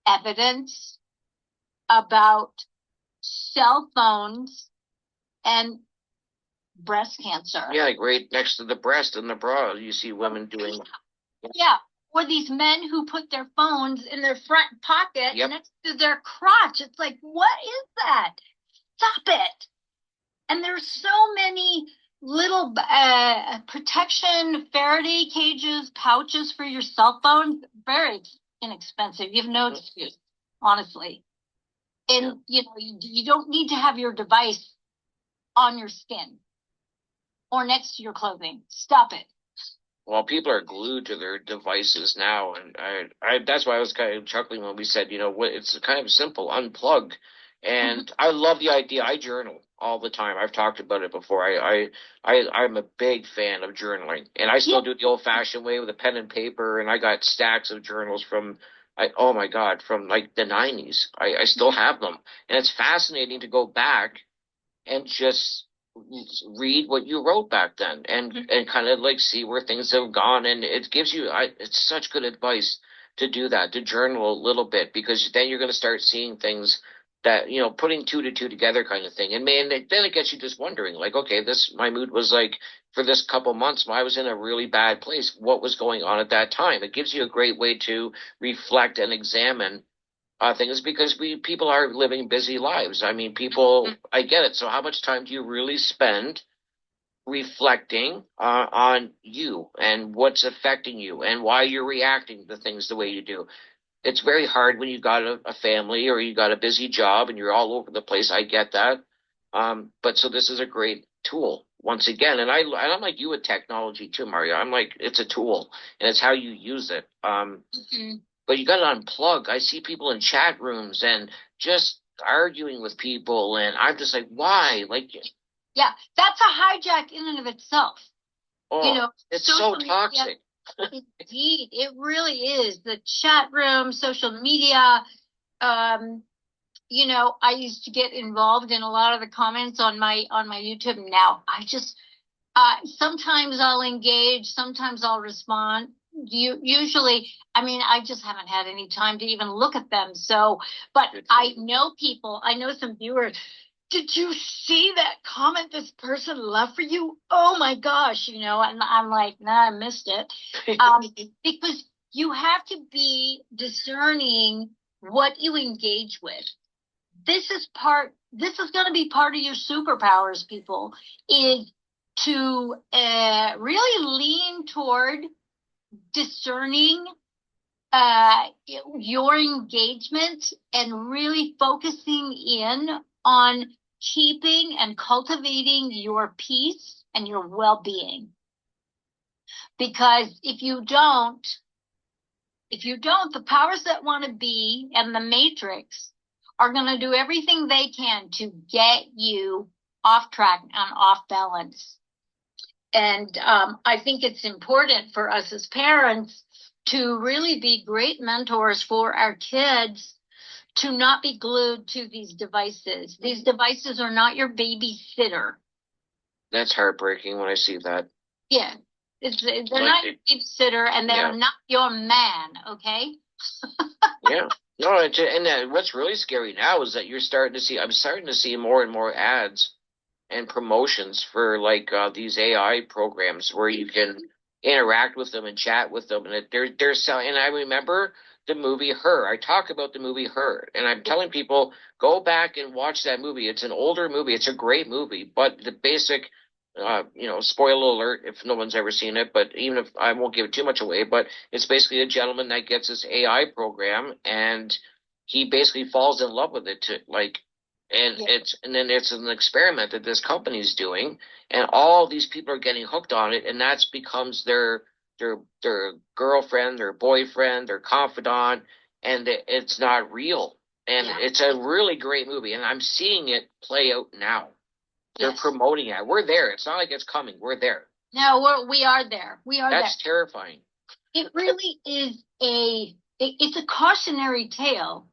evidence about cell phones and breast cancer. Yeah, like right next to the breast and the bra, you see women doing. Yeah. Or these men who put their phones in their front pocket next to their crotch. It's like, what is that? Stop it. And there's so many little protection Faraday cages, pouches for your cell phone. Very inexpensive. You have no excuse, honestly. And, you don't need to have your device on your skin or next to your clothing. Stop it. Well, people are glued to their devices now, and I that's why I was kind of chuckling when we said, it's kind of simple, unplug. And I love the idea. I journal all the time. I've talked about it before. I'm a big fan of journaling, and I still do it the old-fashioned way with a pen and paper. And I got stacks of journals from like the 90s. I still have them, and it's fascinating to go back and just read what you wrote back then, and kind of like see where things have gone. And it gives you it's such good advice to do that, to journal a little bit, because then you're going to start seeing things that, putting two to two together kind of thing. And then it gets you just wondering, like, okay, my mood was like, for this couple months, I was in a really bad place. What was going on at that time? It gives you a great way to reflect and examine things, because people are living busy lives. I mean, people, I get it. So how much time do you really spend reflecting on you and what's affecting you and why you're reacting to things the way you do? It's very hard when you got a family or you got a busy job and you're all over the place. I get that. But so this is a great tool once again, and I'm like you with technology too, Maria. I'm like, it's a tool, and it's how you use it. But you got to unplug. I see people in chat rooms and just arguing with people, and I'm just like, why? Like, yeah, that's a hijack in and of itself. oh, it's so toxic. Indeed, it really is. The chat room, social media. I used to get involved in a lot of the comments on my YouTube. Now I just sometimes I'll engage, sometimes I'll respond. Usually, I just haven't had any time to even look at them. So, but I know people. I know some viewers. Did you see that comment this person left for you? Oh my gosh, and I'm like, nah, I missed it. Because you have to be discerning what you engage with. This is going to be part of your superpowers, people, is to really lean toward discerning your engagement and really focusing in on keeping and cultivating your peace and your well-being. Because if you don't, the powers that want to be and the matrix are going to do everything they can to get you off track and off balance. And I think it's important for us as parents to really be great mentors for our kids, to not be glued to these devices. These devices are not your babysitter. That's heartbreaking when I see that. Yeah. They're not your babysitter, and they're not your man, okay? Yeah. No, and what's really scary now is that I'm starting to see more and more ads and promotions for these AI programs where you can interact with them and chat with them, and they're selling. And I remember the movie Her. I talk about the movie Her, and I'm telling people, go back and watch that movie. It's an older movie. It's a great movie, but the basic, spoiler alert if no one's ever seen it, but even if I won't give it too much away, but it's basically a gentleman that gets this AI program, and he basically falls in love with it then it's an experiment that this company's doing, and all these people are getting hooked on it, and that becomes their girlfriend, their boyfriend, their confidant, and it's not real. And it's a really great movie, and I'm seeing it play out now. They're promoting it. We're there. It's not like it's coming. We're there. No, we are there. That's terrifying. It really is it's a cautionary tale,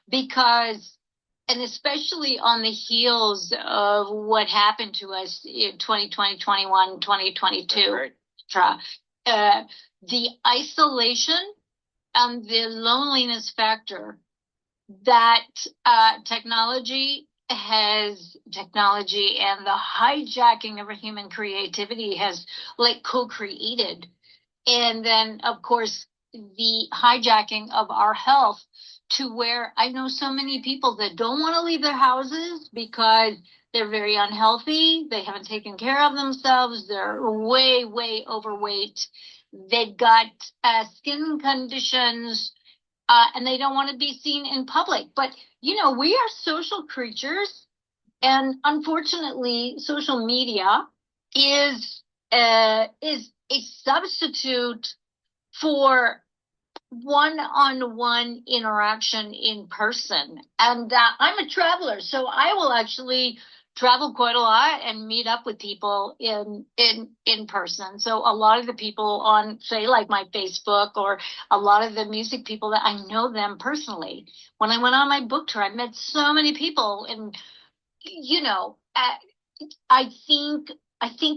because, and especially on the heels of what happened to us in 2020, 21, 2022, right. The isolation and the loneliness factor that technology and the hijacking of human creativity has co-created. And then, of course, the hijacking of our health, to where I know so many people that don't want to leave their houses because they're very unhealthy. They haven't taken care of themselves. They're way, way overweight. They've got skin conditions, and they don't want to be seen in public. But, we are social creatures. And unfortunately, social media is a substitute for one-on-one interaction in person. And I'm a traveler, so I will actually travel quite a lot and meet up with people in person. So a lot of the people on, say, like my Facebook, or a lot of the music people, that I know them personally. When I went on my book tour, I met so many people, and I think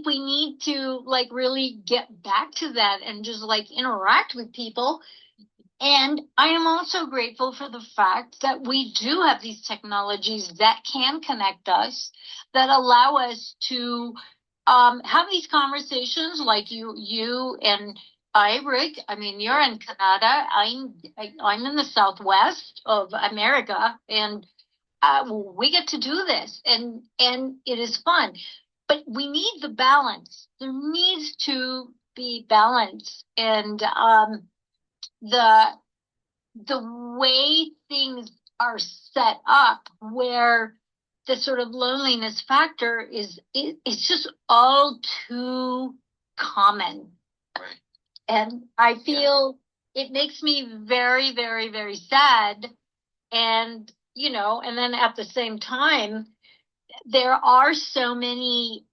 we need to really get back to that and just interact with people. And I am also grateful for the fact that we do have these technologies that can connect us, that allow us to have these conversations like you and I, Rick. I mean, you're in Canada. I'm in the Southwest of America, and we get to do this, and it is fun. But we need the balance. There needs to be balance, and the way things are set up, where the sort of loneliness factor it's just all too common. Right. And I feel it makes me very, very, very sad. And, and then at the same time, there are so many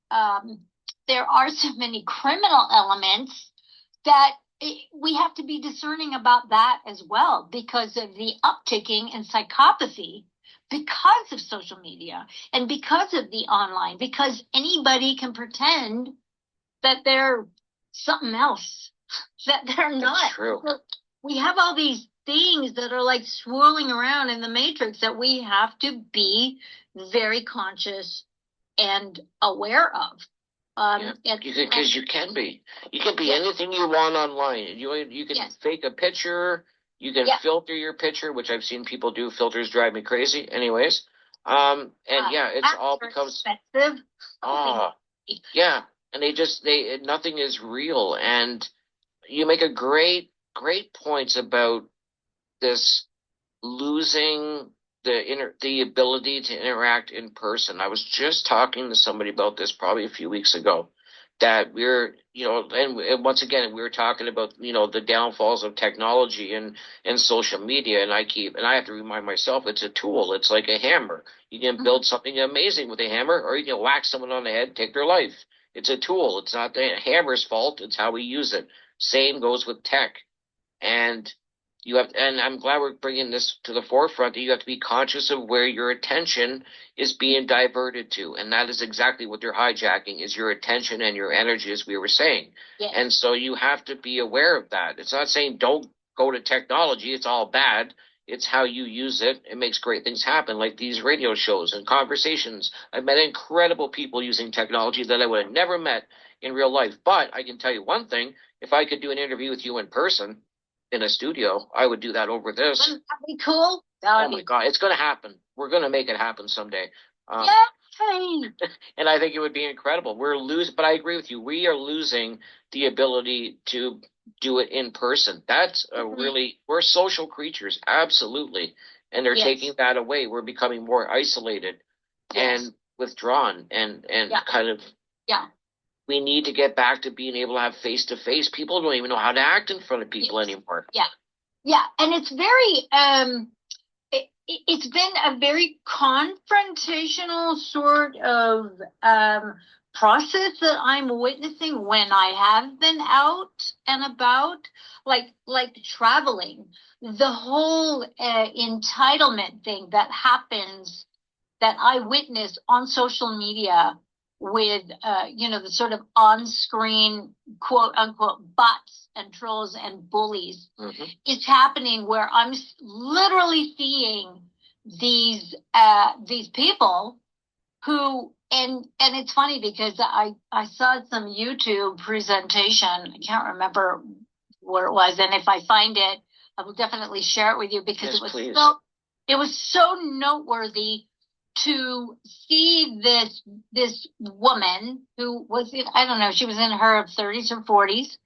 criminal elements that we have to be discerning about that as well, because of the upticking in psychopathy because of social media and because of the online, because anybody can pretend that they're something else, that they're not. That's true. We have all these things that are like swirling around in the matrix that we have to be very conscious and aware of. Because you can be anything you want online. You can fake a picture. You can filter your picture, which I've seen people do. Filters drive me crazy. Anyways, it's all becomes expensive. And nothing is real. And you make a great points about this losing the ability to interact in person. I was just talking to somebody about this probably a few weeks ago, that we're, and once again, we were talking about, the downfalls of technology and social media. And I have to remind myself, it's a tool. It's like a hammer. You can build something amazing with a hammer, or you can whack someone on the head, take their life. It's a tool. It's not the hammer's fault. It's how we use it. Same goes with tech. And I'm glad we're bringing this to the forefront, that you have to be conscious of where your attention is being diverted to. And that is exactly what they're hijacking, is your attention and your energy, as we were saying. Yes. And so you have to be aware of that. It's not saying don't go to technology. It's all bad. It's how you use it. It makes great things happen, like these radio shows and conversations. I've met incredible people using technology that I would have never met in real life. But I can tell you one thing, if I could do an interview with you in person, in a studio, I would do that over this. Wouldn't that be cool? Oh my God, it's going to happen. We're going to make it happen someday. Yay! And I think it would be incredible. But I agree with you. We are losing the ability to do it in person. That's we're social creatures, absolutely. And they're taking that away. We're becoming more isolated and withdrawn and kind of. Yeah. We need to get back to being able to have face-to-face. People don't even know how to act in front of people anymore. Yeah. Yeah. And it's very, it's been a very confrontational sort of process that I'm witnessing when I have been out and about, like traveling. The whole entitlement thing that happens, that I witness on social media, with, the sort of on-screen, quote unquote, bots and trolls and bullies. It's happening where I'm literally seeing these people who, and it's funny because I saw some YouTube presentation. I can't remember where it was. And if I find it, I will definitely share it with you, because it was so noteworthy to see this woman who was I don't know, she was in her 30s or 40s.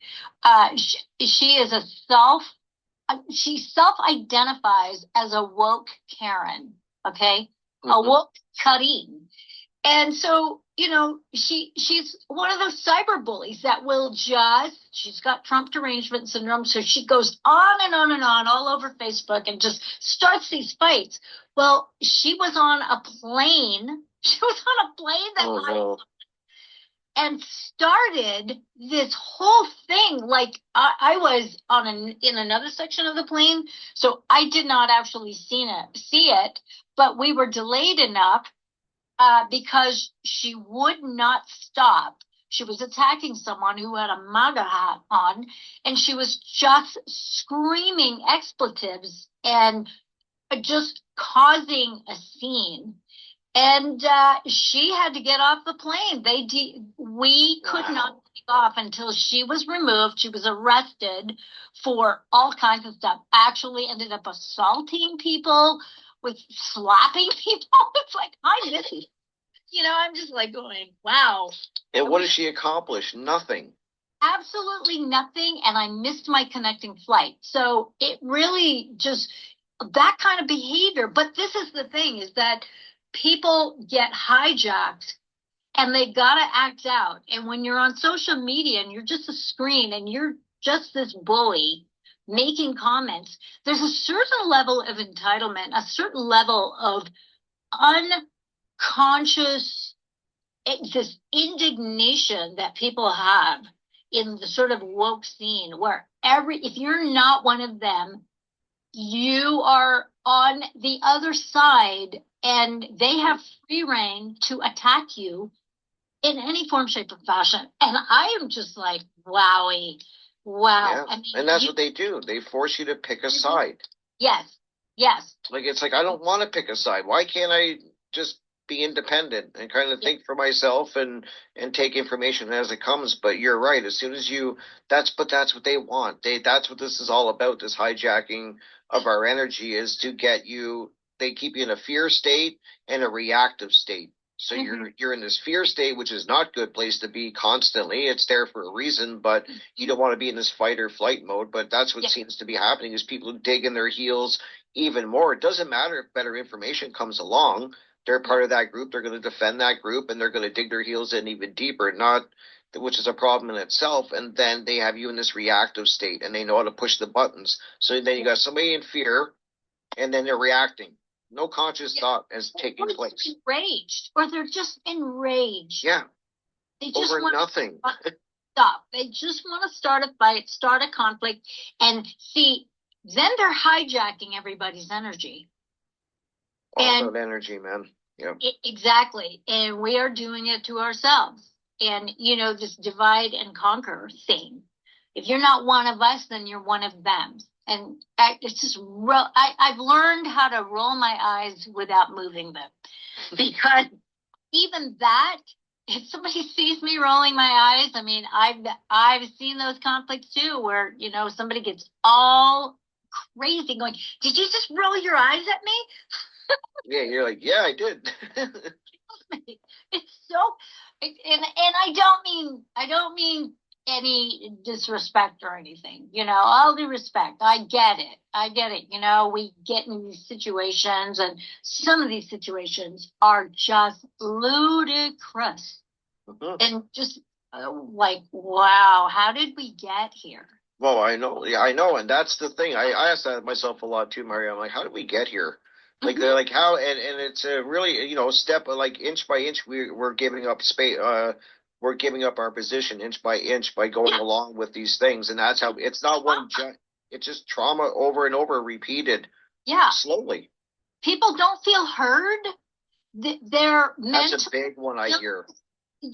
She is she self-identifies as a woke Karen, okay? A woke Karin. And so, she's one of those cyber bullies that will she's got Trump derangement syndrome, so she goes on and on and on all over Facebook and just starts these fights. Well, she was on a plane. She was on a plane that and started this whole thing. Like I was in another section of the plane, so I did not actually see it, but we were delayed enough because she would not stop. She was attacking someone who had a MAGA hat on, and she was just screaming expletives and just causing a scene. And she had to get off the plane. We could not take off until she was removed. She was arrested for all kinds of stuff. Actually ended up assaulting people, with slapping people. It's like, I miss it. I'm just like going, wow. And what did she accomplish? Nothing. Absolutely nothing. And I missed my connecting flight. So it really just, that kind of behavior. But this is the thing, is that people get hijacked and they got to act out. And when you're on social media and you're just a screen and you're just this bully making comments, there's a certain level of entitlement, a certain level of unconscious, this indignation that people have in the sort of woke scene where if you're not one of them, you are on the other side and they have free reign to attack you in any form, shape, or fashion. And I am just like, wowie, wow. Yeah. I mean, And that's what they do. They force you to pick a side. Yes. Yes. Like, it's like, I don't want to pick a side. Why can't I just be independent and kind of think for myself and take information as it comes? But you're right. As soon as that's what they want. That's what this is all about. This hijacking of our energy is to get you. They keep you in a fear state and a reactive state. So you're in this fear state, which is not a good place to be constantly. It's there for a reason, but you don't want to be in this fight or flight mode. But that's what seems to be happening is people dig in their heels even more. It doesn't matter if better information comes along. They're part of that group. They're going to defend that group, and they're going to dig their heels in even deeper, which is a problem in itself. And then they have you in this reactive state, and they know how to push the buttons. So then you got somebody in fear, and then they're reacting. No conscious thought is taking place. Enraged, or they're just enraged. Yeah. They just over want nothing. Stop. They just want to start a fight, start a conflict, and see. Then they're hijacking everybody's energy. All about energy, man. Yeah. Exactly. And we are doing it to ourselves. And, this divide and conquer thing. If you're not one of us, then you're one of them. And it's just I've learned how to roll my eyes without moving them. Because even that, if somebody sees me rolling my eyes, I mean, I've seen those conflicts too, where, somebody gets all crazy going, did you just roll your eyes at me? Yeah, you're like, yeah, I did. It's so, and I don't mean any disrespect or anything, all due respect. I get it. We get in these situations, and some of these situations are just ludicrous. And just like, wow, how did we get here? Well, I know. Yeah, I know. And that's the thing. I ask that myself a lot too, Maria. I'm like, how did we get here? Like, they're like, how? And it's a really, step, like inch by inch, we're giving up space. We're giving up our position inch by inch by going along with these things. And that's how it's not one, it's just trauma over and over repeated. Yeah. Slowly. People don't feel heard. They're meant. That's a big one I hear. They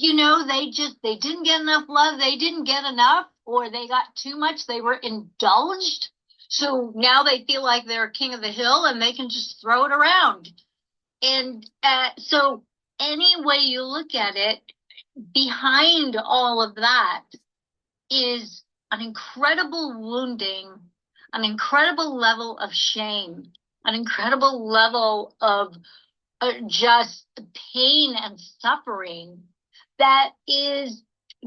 didn't get enough love. They didn't get enough, or they got too much. They were indulged. So now they feel like they're king of the hill and they can just throw it around. And so any way you look at it, behind all of that is an incredible wounding, an incredible level of shame, an incredible level of just pain and suffering that is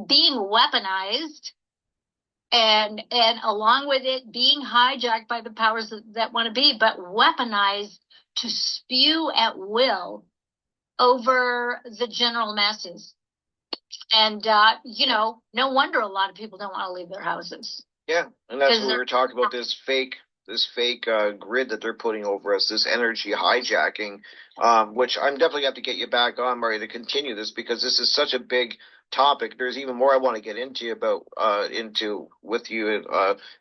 being weaponized, and along with it being hijacked by the powers that want to be, but weaponized to spew at will over the general masses. And, no wonder a lot of people don't want to leave their houses. Yeah, and that's what we were talking about, this fake grid that they're putting over us, this energy hijacking, which I'm definitely have to get you back on, Maria, to continue this, because this is such a big topic. There's even more I want to get into with you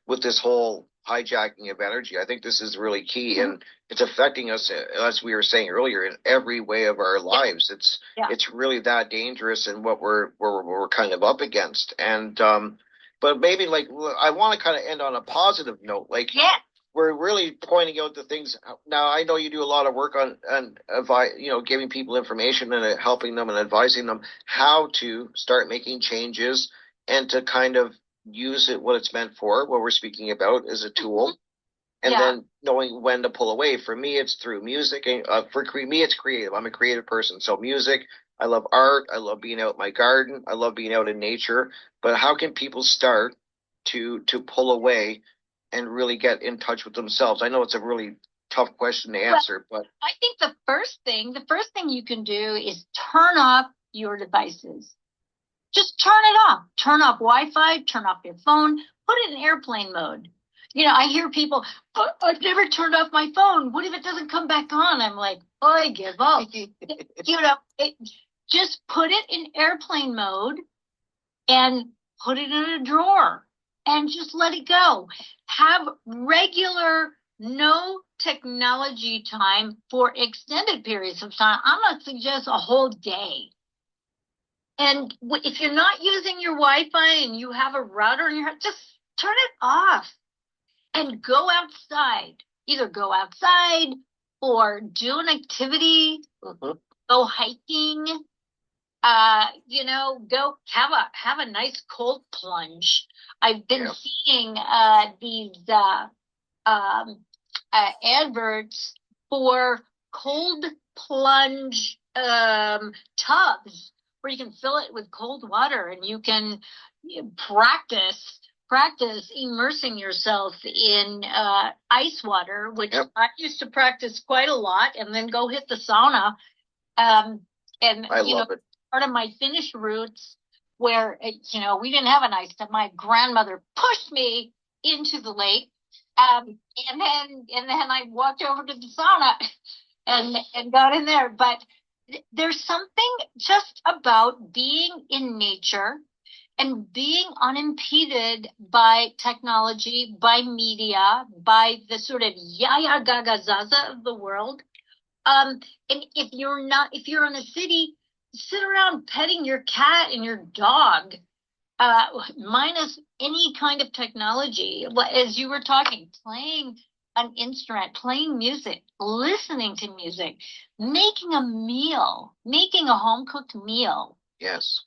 with this whole hijacking of energy. I think this is really key, and it's affecting us, as we were saying earlier, in every way of our lives. It's really that dangerous, and what we're kind of up against. And but maybe, like, I want to kind of end on a positive note. Like, we're really pointing out the things. Now, I know you do a lot of work on giving people information and helping them and advising them how to start making changes and to kind of use it what it's meant for, what we're speaking about, as a tool. And then knowing when to pull away. For me, it's through music. For me, it's creative. I'm a creative person. So music, I love art. I love being out in my garden. I love being out in nature. But how can people start to pull away and really get in touch with themselves? I know it's a really tough question to answer, but I think the first thing you can do is turn off your devices. Just turn it off. Turn off Wi-Fi, turn off your phone, put it in airplane mode. You know, I hear people, but I've never turned off my phone. What if it doesn't come back on? I'm like, I give up. You know, just put it in airplane mode and put it in a drawer and just let it go. Have regular no technology time for extended periods of time. I'm not suggesting a whole day. And if you're not using your Wi-Fi and you have a router in your house, just turn it off and go outside. Either go outside or do an activity, go hiking, you know, go have a nice cold plunge. I've been seeing these adverts for cold plunge tubs where you can fill it with cold water and you can practice immersing yourself in ice water, which I used to practice quite a lot, and then go hit the sauna. And I love it. Part of my Finnish roots, where you know, we didn't have an ice tub. My grandmother pushed me into the lake, and then I walked over to the sauna and got in there. But there's something just about being in nature and being unimpeded by technology, by media, by the sort of yaya gaga zaza of the world. And if you're in a city, sit around petting your cat and your dog, minus any kind of technology. As you were talking, playing an instrument, playing music, listening to music, making a meal, making a home cooked meal. Yes.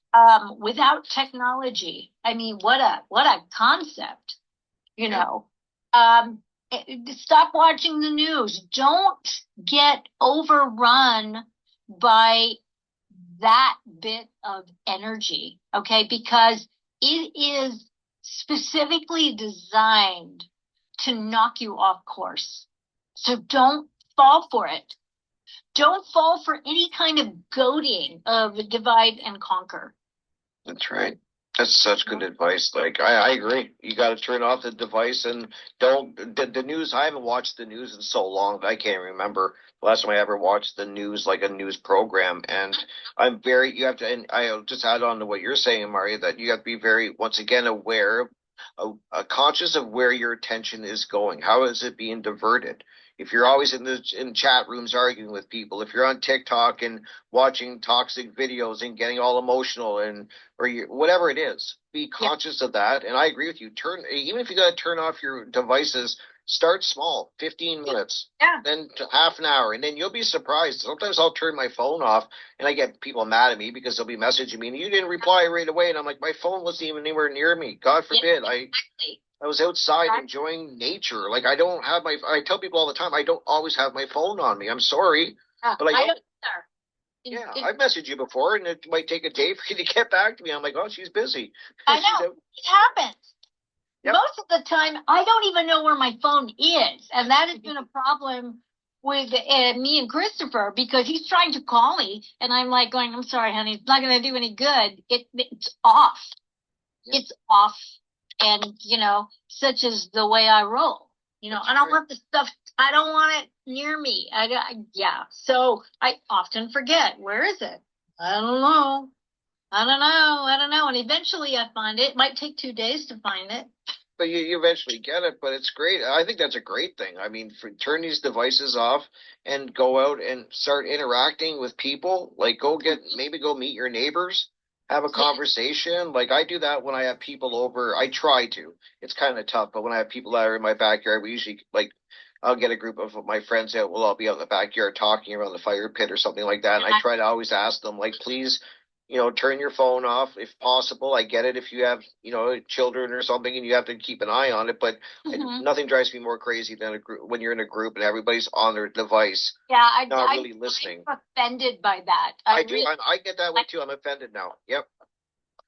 Without technology. I mean, what a concept, you know. Stop watching the news. Don't get overrun by that bit of energy, okay? Because it is specifically designed to knock you off course. So don't fall for it. Don't fall for any kind of goading of divide and conquer. That's right. That's such good advice. Like, I agree. You got to turn off the device and don't, the news. I haven't watched the news in so long that I can't remember the last time I ever watched the news, like a news program. And you have to, and I'll just add on to what you're saying, Marja, that you have to be very, once again, aware, conscious of where your attention is going. How is it being diverted? If you're always in chat rooms arguing with people, if you're on TikTok and watching toxic videos and getting all emotional or whatever it is, be conscious of that. And I agree with you. Even if you got to turn off your devices, start small, 15 minutes, then to half an hour, and then you'll be surprised. Sometimes I'll turn my phone off and I get people mad at me because they'll be messaging me and you didn't reply right away. And I'm like, my phone wasn't even anywhere near me. God forbid. I was outside enjoying nature. Like, I tell people all the time, I don't always have my phone on me. I'm sorry. But I don't either. I've messaged you before, and it might take a day for you to get back to me. I'm like, oh, she's busy. I know. It happens. Most of the time, I don't even know where my phone is. And that has been a problem with me and Christopher, because he's trying to call me, and I'm like going, I'm sorry, honey, it's not going to do any good. It's off. It's off. And, you know, such is the way I roll. You know, I don't want the stuff, I don't want it near me. So I often forget. Where is it? I don't know. And eventually I find it. It might take 2 days to find it. But you eventually get it, but it's great. I think that's a great thing. I mean, turn these devices off and go out and start interacting with people. Like, go meet your neighbors. Have a conversation. Like, I do that when I have people over. I try to. It's kind of tough, but when I have people that are in my backyard, we usually, like, I'll get a group of my friends out. We'll all be out in the backyard talking around the fire pit or something like that. And I try to always ask them, like, please, you know, turn your phone off if possible. I get it if you have, you know, children or something and you have to keep an eye on it. But nothing drives me more crazy than when you're in a group and everybody's on their device. Yeah, not really listening. I'm offended by that. I do. I get that way too. I'm offended now. Yep.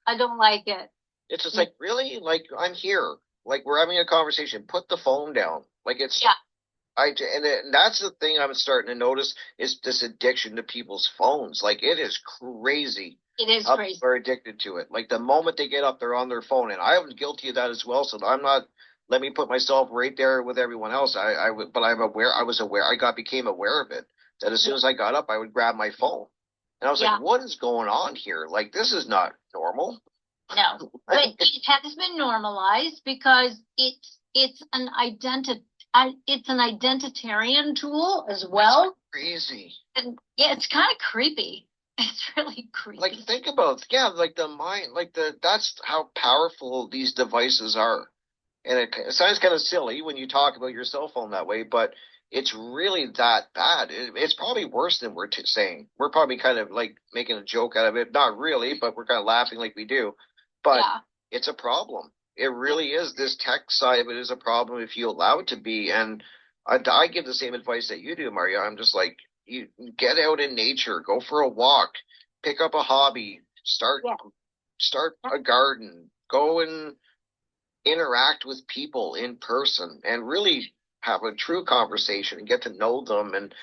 I don't like it. It's just like, really? Like, I'm here. Like, we're having a conversation. Put the phone down. Like, it's. Yeah. And that's the thing I'm starting to notice is this addiction to people's phones. Like, it is crazy. It is how crazy. people are addicted to it. Like, the moment they get up, they're on their phone, and I was guilty of that as well. So I'm not. Let me put myself right there with everyone else. But I'm aware. I was aware. Became aware of it. That as soon as I got up, I would grab my phone, and I was like, "What is going on here? Like, this is not normal." No, but it has been normalized because it's an identitarian tool as well. That's crazy. And yeah, it's kind of creepy. It's really creepy. Like, think about, like the mind, that's how powerful these devices are. And it sounds kind of silly when you talk about your cell phone that way, but it's really that bad. It's probably worse than we're saying. We're probably kind of like making a joke out of it. Not really, but we're kind of laughing like we do. But it's a problem. It really is. This tech side of it is a problem if you allow it to be. And I give the same advice that you do, Marja. I'm just like, you get out in nature, go for a walk, pick up a hobby, start a garden, go and interact with people in person, and really have a true conversation and get to know them. And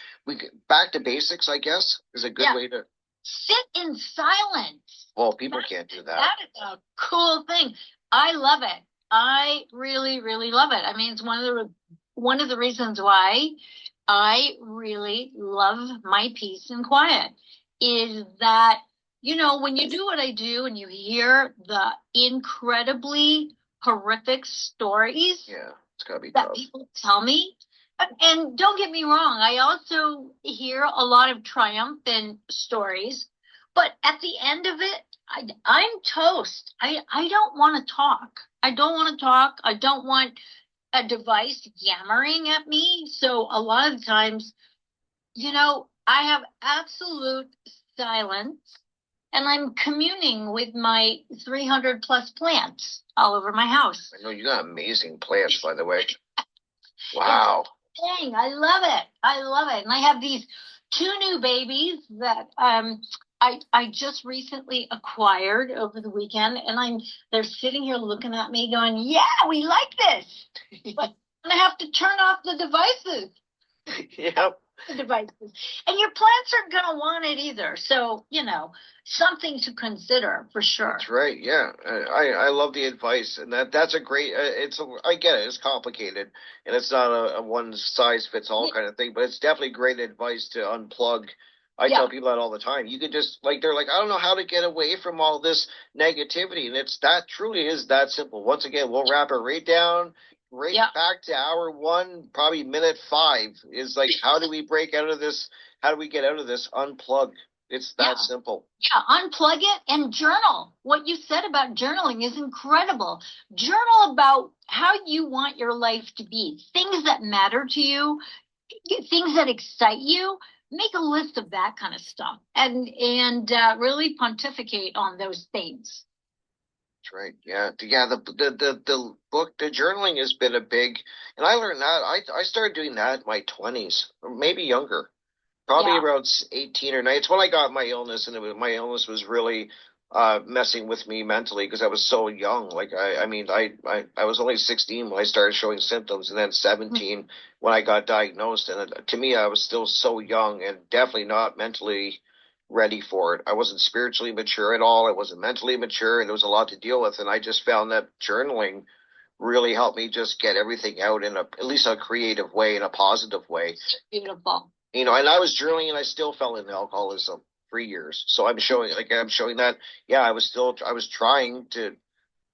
back to basics, I guess, is a good way to sit in silence. Well, people can't do that. That is a cool thing. I love it. I really, really love it. I mean, it's one of the reasons why I really love my peace and quiet is that, when you do what I do and you hear the incredibly horrific stories it's gotta be that tough. people tell me, and don't get me wrong, I also hear a lot of triumphant stories, but at the end of it, I'm toast. I don't want to talk. I don't want a device yammering at me. So a lot of times, I have absolute silence, and I'm communing with my 300 plus plants all over my house. I know you got amazing plants, by the way. Wow. Dang, I love it. And I have these 2 new babies that I just recently acquired over the weekend, and they're sitting here looking at me going, yeah, we like this. But I have to turn off the devices. Yep. The devices. And your plants aren't going to want it either. So, something to consider for sure. That's right. Yeah. I love the advice, and that's a great, I get it. It's complicated, and it's not a one size fits all kind of thing, but it's definitely great advice to unplug. I tell people that all the time. You can just, they're like, I don't know how to get away from all this negativity. And truly is that simple. Once again, we'll wrap it right down, back to hour 1, probably minute 5 is like, how do we break out of this? How do we get out of this? Unplug. It's that simple. Yeah, unplug it and journal. What you said about journaling is incredible. Journal about how you want your life to be, things that matter to you, things that excite you. Make a list of that kind of stuff and really pontificate on those things. That's right. Yeah. The book, the journaling has been a big, and I learned that. I started doing that in my 20s, or maybe younger, probably around 18 or 19. It's when I got my illness, and my illness was really messing with me mentally because I was so young. Like, I was only 16 when I started showing symptoms, and then 17 when I got diagnosed. And to me, I was still so young and definitely not mentally ready for it. I wasn't spiritually mature at all. I wasn't mentally mature, and there was a lot to deal with. And I just found that journaling really helped me just get everything out in at least a creative way, in a positive way. Beautiful. And I was journaling, and I still fell into alcoholism. 3 years. So I'm showing that, I was trying to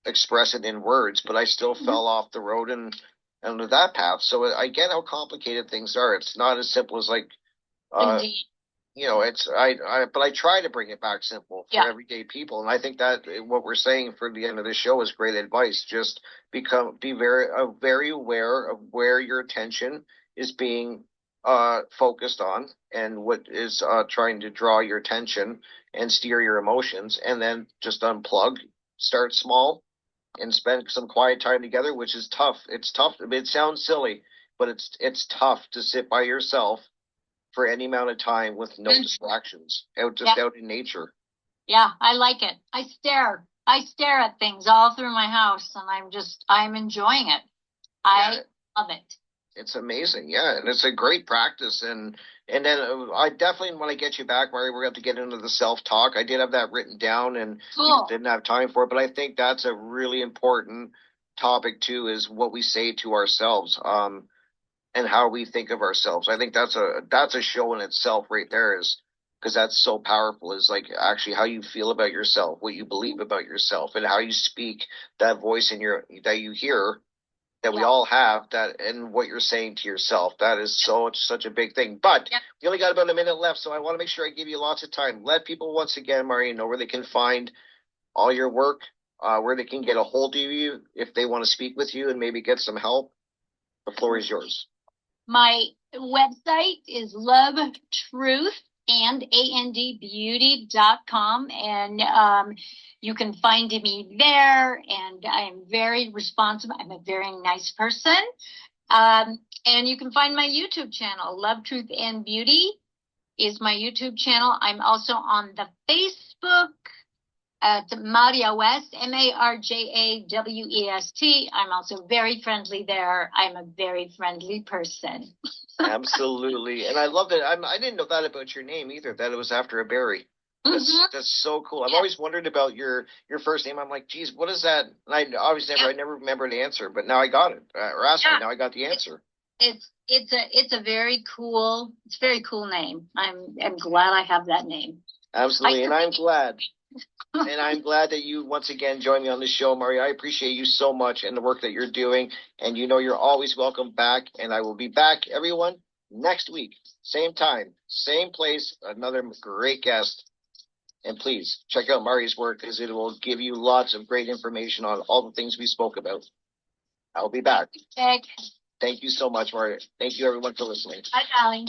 express it in words, but I still fell off the road and under that path. So I get how complicated things are. It's not as simple as but I try to bring it back simple for everyday people. And I think that what we're saying for the end of the show is great advice. Just be very aware of where your attention is being focused on, and what is trying to draw your attention and steer your emotions, and then just unplug, start small, and spend some quiet time together, which is tough. It's tough. I mean, it sounds silly, but it's tough to sit by yourself for any amount of time with no distractions, out in nature. Yeah, I like it. I stare at things all through my house, and I'm enjoying it. I love it. It's amazing. Yeah. And it's a great practice. And then I definitely want to get you back, Mari. We're going to have to get into the self-talk. I did have that written down and Cool. didn't have time for it, but I think that's a really important topic too, is what we say to ourselves, and how we think of ourselves. I think that's a show in itself right there, is because that's so powerful, is like actually how you feel about yourself, what you believe about yourself, and how you speak, that voice in your, that you hear, that we all have, that, and what you're saying to yourself. That is such a big thing. But we only got about a minute left, so I want to make sure I give you lots of time. Let people once again, Mari, know where they can find all your work, where they can get a hold of you if they want to speak with you and maybe get some help. The floor is yours. My website is LoveTruth&Beauty.com, and you can find me there, and I am very responsive. I'm a very nice person. And you can find my YouTube channel, Love, Truth, and Beauty is my YouTube channel. I'm also on the Facebook at Marja West, MarjaWest. I'm also very friendly there. I'm a very friendly person. Absolutely. And I love that. I didn't know that about your name either, that it was after a berry. That's so cool. I've always wondered about your first name. I'm like, geez, what is that? And I obviously I never remembered the answer, but now I got it. Or asked me, now I got the answer. It's a very cool name. I'm glad I have that name. Absolutely. And I'm glad. And I'm glad that you once again joined me on the show, Mari. I appreciate you so much and the work that you're doing. And you know you're always welcome back. And I will be back, everyone, next week. Same time, same place, another great guest. And please check out Mari's work, because it will give you lots of great information on all the things we spoke about. I'll be back. Thank you so much, Mari. Thank you, everyone, for listening. Bye, darling.